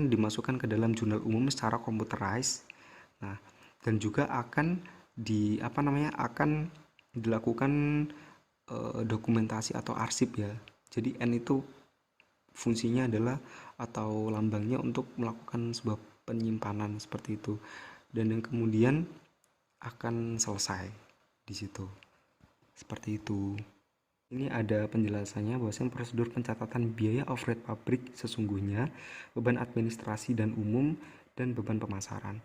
dimasukkan ke dalam jurnal umum secara computerized. Nah, dan juga akan dilakukan dokumentasi atau arsip ya. Jadi N itu fungsinya adalah atau lambangnya untuk melakukan sebuah penyimpanan seperti itu. Dan yang kemudian akan selesai di situ. Seperti itu. Ini ada penjelasannya bahwasanya prosedur pencatatan biaya overhead pabrik sesungguhnya, beban administrasi dan umum, dan beban pemasaran.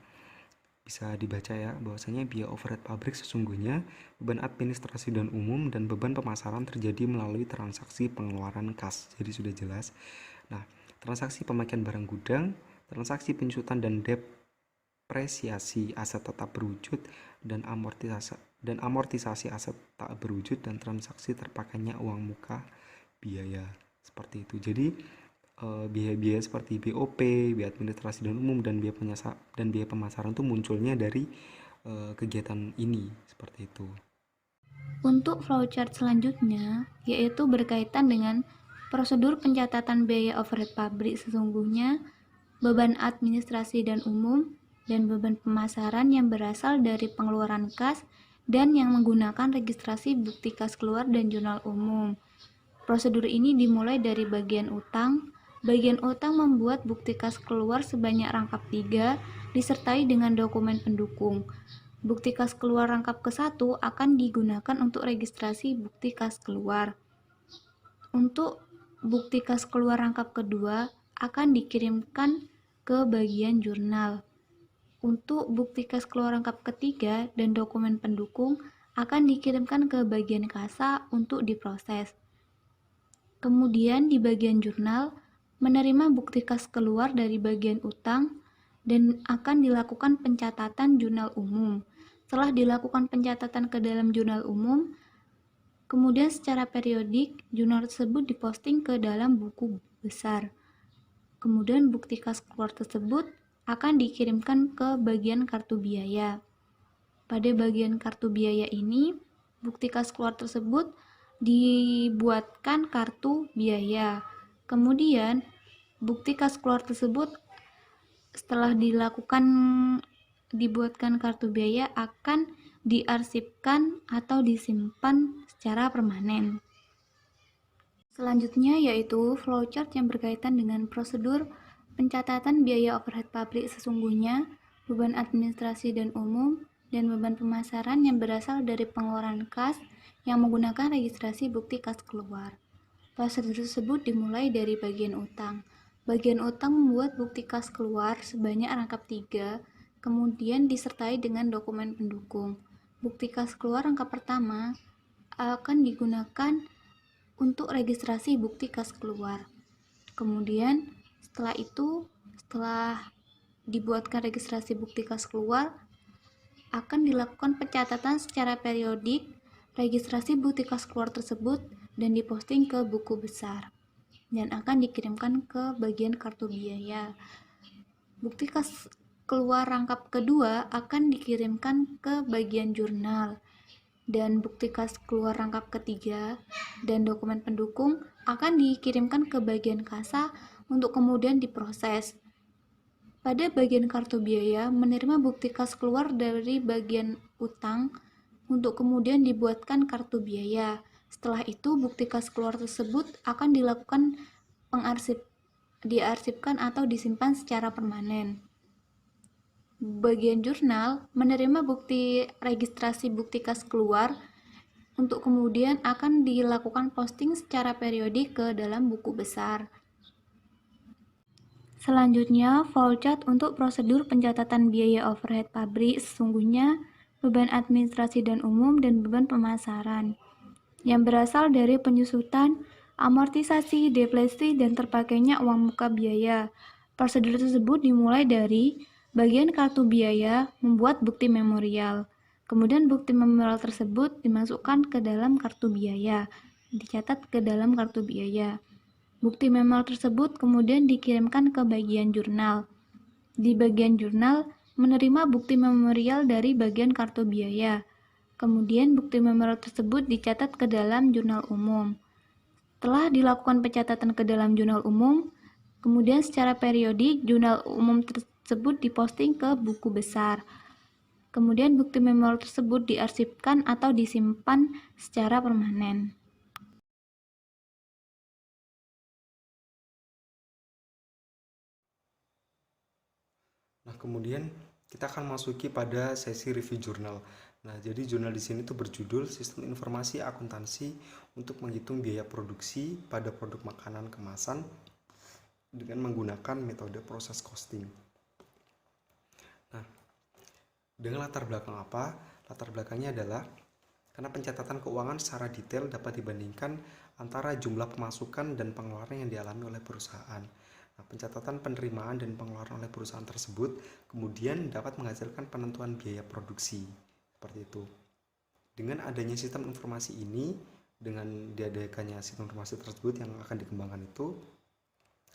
Bisa dibaca ya, bahwasanya biaya overhead pabrik sesungguhnya, beban administrasi dan umum, dan beban pemasaran terjadi melalui transaksi pengeluaran kas. Jadi sudah jelas. Nah, transaksi pemakaian barang gudang, transaksi penyusutan dan depresiasi aset tetap berwujud, dan amortisasi aset tak berwujud, dan transaksi terpakainya uang muka biaya. Seperti itu. Jadi biaya-biaya seperti BOP, biaya administrasi dan umum, dan biaya pemasaran itu munculnya dari kegiatan ini. Seperti itu. Untuk flowchart selanjutnya, yaitu berkaitan dengan prosedur pencatatan biaya overhead pabrik sesungguhnya, beban administrasi dan umum, dan beban pemasaran yang berasal dari pengeluaran kas dan yang menggunakan registrasi bukti kas keluar dan jurnal umum. Prosedur ini dimulai dari bagian utang. Bagian utang membuat bukti kas keluar sebanyak rangkap 3 disertai dengan dokumen pendukung. Bukti kas keluar rangkap ke-1 akan digunakan untuk registrasi bukti kas keluar. Untuk bukti kas keluar rangkap kedua akan dikirimkan ke bagian jurnal. Untuk bukti kas keluar rangkap ketiga dan dokumen pendukung akan dikirimkan ke bagian kasa untuk diproses. Kemudian di bagian jurnal menerima bukti kas keluar dari bagian utang dan akan dilakukan pencatatan jurnal umum. Setelah dilakukan pencatatan ke dalam jurnal umum, kemudian secara periodik jurnal tersebut diposting ke dalam buku besar. Kemudian bukti kas keluar tersebut akan dikirimkan ke bagian kartu biaya. Pada bagian kartu biaya ini, bukti kas keluar tersebut dibuatkan kartu biaya. Kemudian, bukti kas keluar tersebut setelah dibuatkan kartu biaya akan diarsipkan atau disimpan secara permanen. Selanjutnya yaitu flowchart yang berkaitan dengan prosedur pencatatan biaya overhead pabrik sesungguhnya, beban administrasi dan umum, dan beban pemasaran yang berasal dari pengeluaran kas yang menggunakan registrasi bukti kas keluar. Prosedur tersebut dimulai dari bagian utang. Bagian utang membuat bukti kas keluar sebanyak rangkap 3, kemudian disertai dengan dokumen pendukung. Bukti kas keluar rangkap pertama akan digunakan untuk registrasi bukti kas keluar. Kemudian setelah dibuatkan registrasi bukti kas keluar, akan dilakukan pencatatan secara periodik registrasi bukti kas keluar tersebut dan diposting ke buku besar dan akan dikirimkan ke bagian kartu biaya. Bukti kas keluar rangkap kedua akan dikirimkan ke bagian jurnal, dan bukti kas keluar rangkap ketiga dan dokumen pendukung akan dikirimkan ke bagian kasa untuk kemudian diproses. Pada bagian kartu biaya menerima bukti kas keluar dari bagian utang untuk kemudian dibuatkan kartu biaya. Setelah itu bukti kas keluar tersebut akan dilakukan diarsipkan atau disimpan secara permanen. Bagian jurnal menerima bukti registrasi bukti kas keluar untuk kemudian akan dilakukan posting secara periodik ke dalam buku besar. Selanjutnya, flowchart untuk prosedur pencatatan biaya overhead pabrik sesungguhnya, beban administrasi dan umum, dan beban pemasaran yang berasal dari penyusutan, amortisasi, deflasi, dan terpakainya uang muka biaya. Prosedur tersebut dimulai dari bagian kartu biaya membuat bukti memorial. Kemudian bukti memorial tersebut dimasukkan ke dalam kartu biaya, dicatat ke dalam kartu biaya. Bukti memorial tersebut kemudian dikirimkan ke bagian jurnal. Di bagian jurnal menerima bukti memorial dari bagian kartu biaya. Kemudian bukti memorial tersebut dicatat ke dalam jurnal umum. Telah dilakukan pencatatan ke dalam jurnal umum, kemudian secara periodik jurnal umum tersebut diposting ke buku besar. Kemudian bukti memorial tersebut diarsipkan atau disimpan secara permanen. Nah, kemudian kita akan masuki pada sesi review jurnal. Nah, jadi jurnal di sini tuh berjudul Sistem Informasi Akuntansi untuk menghitung biaya produksi pada produk makanan kemasan dengan menggunakan metode proses costing. Nah, dengan latar belakang apa? Latar belakangnya adalah karena pencatatan keuangan secara detail dapat dibandingkan antara jumlah pemasukan dan pengeluaran yang dialami oleh perusahaan. Nah, pencatatan penerimaan dan pengeluaran oleh perusahaan tersebut kemudian dapat menghasilkan penentuan biaya produksi. Seperti itu. Dengan adanya sistem informasi ini, dengan diadakannya sistem informasi tersebut yang akan dikembangkan itu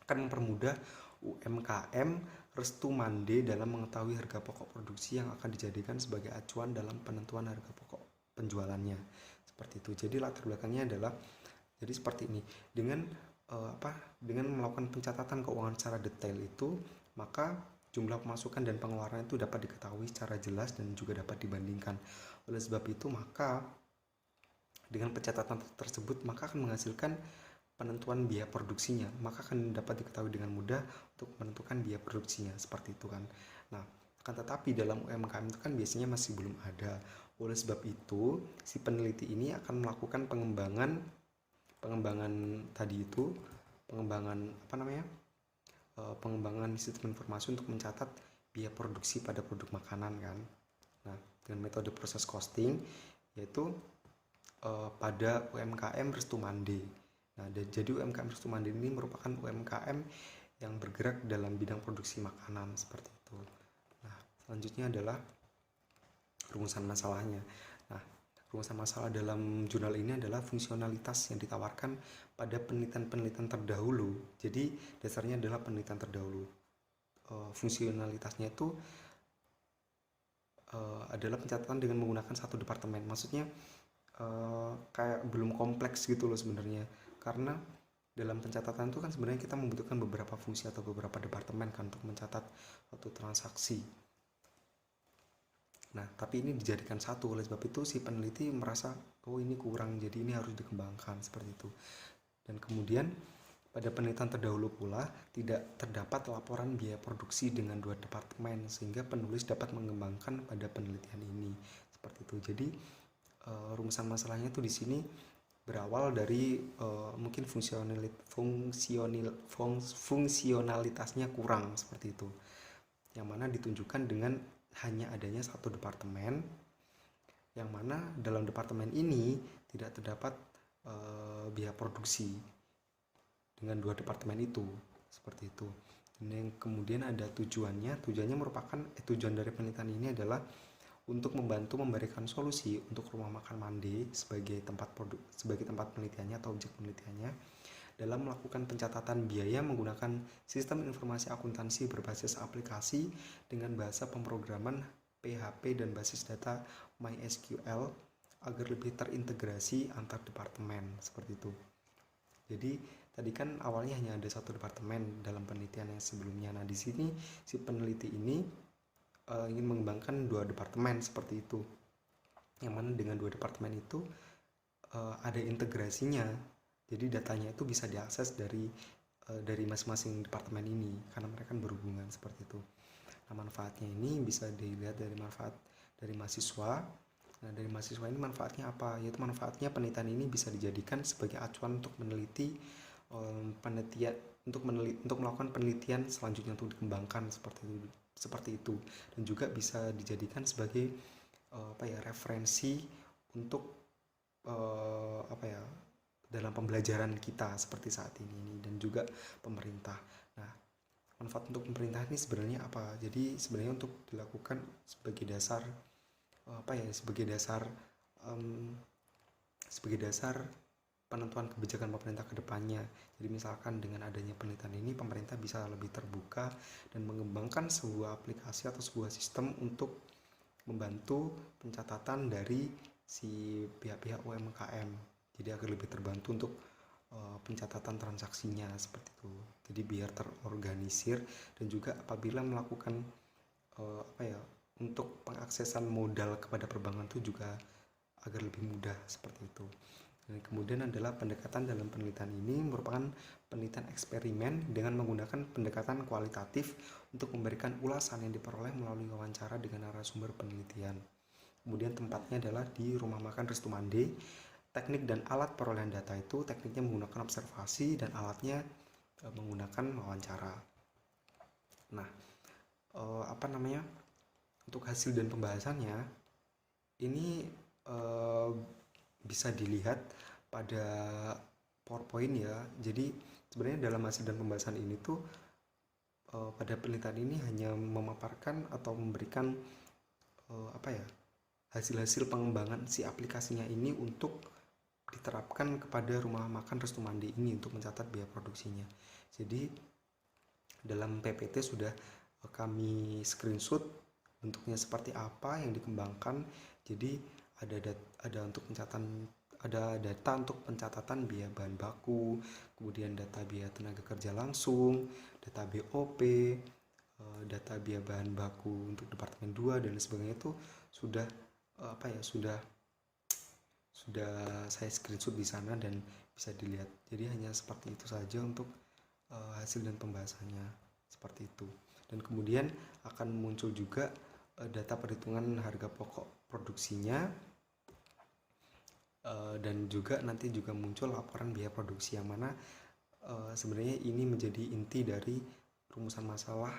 akan mempermudah UMKM restu mande dalam mengetahui harga pokok produksi yang akan dijadikan sebagai acuan dalam penentuan harga pokok penjualannya. Seperti itu. Jadi latar belakangnya adalah jadi seperti ini. Dengan melakukan pencatatan keuangan secara detail itu, maka jumlah pemasukan dan pengeluaran itu dapat diketahui secara jelas dan juga dapat dibandingkan. Oleh sebab itu, maka dengan pencatatan tersebut maka akan menghasilkan penentuan biaya produksinya, maka akan dapat diketahui dengan mudah untuk menentukan biaya produksinya, seperti itu kan. Nah, akan tetapi dalam UMKM itu kan biasanya masih belum ada. Oleh sebab itu, si peneliti ini akan melakukan pengembangan tadi itu, pengembangan sistem informasi untuk mencatat biaya produksi pada produk makanan kan. Nah, dengan metode proses costing yaitu pada UMKM Restu Mande. Nah, jadi UMKM Restu Mande ini merupakan UMKM yang bergerak dalam bidang produksi makanan seperti itu. Nah, selanjutnya adalah rumusan masalahnya. Nah, rumusan masalah dalam jurnal ini adalah fungsionalitas yang ditawarkan pada penelitian-penelitian terdahulu. Jadi dasarnya adalah penelitian terdahulu. Fungsionalitasnya itu adalah pencatatan dengan menggunakan satu departemen. Maksudnya kayak belum kompleks gitu loh sebenarnya. Karena dalam pencatatan itu kan sebenarnya kita membutuhkan beberapa fungsi atau beberapa departemen kan untuk mencatat suatu transaksi. Nah, tapi ini dijadikan satu, oleh sebab itu si peneliti merasa, oh ini kurang, jadi ini harus dikembangkan, seperti itu. Dan kemudian pada penelitian terdahulu pula tidak terdapat laporan biaya produksi dengan dua departemen, sehingga penulis dapat mengembangkan pada penelitian ini, seperti itu. Jadi rumusan masalahnya tuh di sini berawal dari mungkin fungsionalitasnya kurang, seperti itu, yang mana ditunjukkan dengan hanya adanya satu departemen, yang mana dalam departemen ini tidak terdapat biaya produksi dengan dua departemen itu, seperti itu. Dan yang kemudian ada tujuannya merupakan tujuan dari penelitian ini adalah untuk membantu memberikan solusi untuk rumah makan Mande sebagai tempat penelitiannya atau objek penelitiannya dalam melakukan pencatatan biaya menggunakan sistem informasi akuntansi berbasis aplikasi dengan bahasa pemrograman PHP dan basis data MySQL agar lebih terintegrasi antar departemen, seperti itu. Jadi tadi kan awalnya hanya ada satu departemen dalam penelitian yang sebelumnya. Nah, di sini si peneliti ini ingin mengembangkan dua departemen seperti itu. Yang mana dengan dua departemen itu ada integrasinya. Jadi datanya itu bisa diakses dari masing-masing departemen ini karena mereka berhubungan, seperti itu. Nah, manfaatnya ini bisa dilihat dari manfaat dari mahasiswa. Nah, dari mahasiswa ini manfaatnya apa? Yaitu manfaatnya penelitian ini bisa dijadikan sebagai acuan untuk meneliti untuk melakukan penelitian selanjutnya untuk dikembangkan seperti itu dan juga bisa dijadikan sebagai referensi untuk dalam pembelajaran kita seperti saat ini dan juga pemerintah. Nah, manfaat untuk pemerintah ini sebenarnya apa? Jadi sebenarnya untuk dilakukan sebagai dasar sebagai dasar penentuan kebijakan pemerintah ke depannya. Jadi misalkan dengan adanya penelitian ini pemerintah bisa lebih terbuka dan mengembangkan sebuah aplikasi atau sebuah sistem untuk membantu pencatatan dari si pihak-pihak UMKM. Jadi agar lebih terbantu untuk pencatatan transaksinya seperti itu. Jadi biar terorganisir dan juga apabila melakukan untuk pengaksesan modal kepada perbankan itu juga agar lebih mudah seperti itu. Dan kemudian adalah pendekatan dalam penelitian ini merupakan penelitian eksperimen dengan menggunakan pendekatan kualitatif untuk memberikan ulasan yang diperoleh melalui wawancara dengan narasumber penelitian. Kemudian tempatnya adalah di Rumah Makan Restu Mande. Teknik dan alat perolehan data itu tekniknya menggunakan observasi dan alatnya menggunakan wawancara. Nah, untuk hasil dan pembahasannya ini bisa dilihat pada PowerPoint ya. Jadi sebenarnya dalam hasil dan pembahasan ini tuh pada penelitian ini hanya memaparkan atau memberikan hasil-hasil pengembangan si aplikasinya ini untuk diterapkan kepada Rumah Makan Restu Mande ini untuk mencatat biaya produksinya. Jadi dalam PPT sudah kami screenshot bentuknya seperti apa yang dikembangkan. Jadi ada data untuk pencatatan biaya bahan baku, kemudian data biaya tenaga kerja langsung, data BOP, data biaya bahan baku untuk departemen 2 dan sebagainya itu sudah saya screenshot di sana dan bisa dilihat. Jadi hanya seperti itu saja untuk hasil dan pembahasannya seperti itu. Dan kemudian akan muncul juga data perhitungan harga pokok produksinya dan juga nanti juga muncul laporan biaya produksi yang mana sebenarnya ini menjadi inti dari rumusan masalah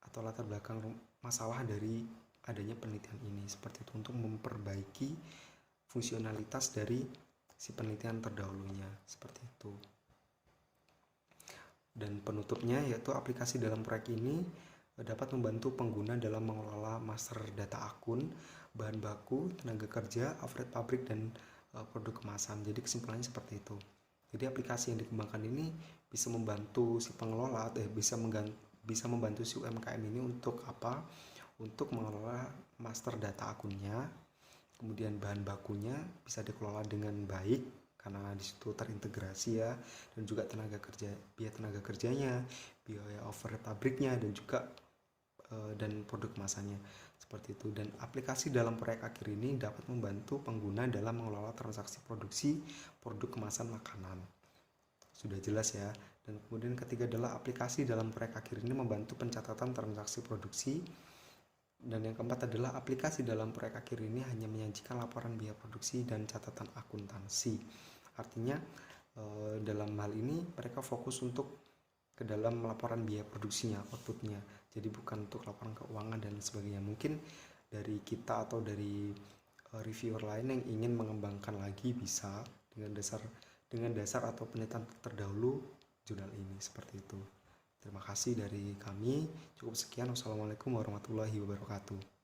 atau latar belakang masalah dari adanya penelitian ini seperti itu untuk memperbaiki fungsionalitas dari si penelitian terdahulunya seperti itu. Dan penutupnya yaitu aplikasi dalam proyek ini dapat membantu pengguna dalam mengelola master data akun, bahan baku, tenaga kerja, output pabrik dan produk kemasan. Jadi kesimpulannya seperti itu. Jadi aplikasi yang dikembangkan ini bisa membantu si pengelola bisa membantu si UMKM ini untuk apa? Untuk mengelola master data akunnya. Kemudian bahan bakunya bisa dikelola dengan baik karena di situ terintegrasi ya, dan juga biaya tenaga kerjanya, biaya overhead pabriknya dan juga dan produk kemasannya seperti itu. Dan aplikasi dalam proyek akhir ini dapat membantu pengguna dalam mengelola transaksi produksi produk kemasan makanan. Sudah jelas ya. Dan kemudian ketiga adalah aplikasi dalam proyek akhir ini membantu pencatatan transaksi produksi. Dan yang keempat adalah aplikasi dalam proyek akhir ini hanya menyajikan laporan biaya produksi dan catatan akuntansi. Artinya dalam hal ini mereka fokus untuk ke dalam laporan biaya produksinya, outputnya. Jadi bukan untuk laporan keuangan dan sebagainya. Mungkin dari kita atau dari reviewer lain yang ingin mengembangkan lagi bisa dengan dasar atau penelitian terdahulu jurnal ini seperti itu. Terima kasih dari kami. Cukup sekian. Wassalamualaikum warahmatullahi wabarakatuh.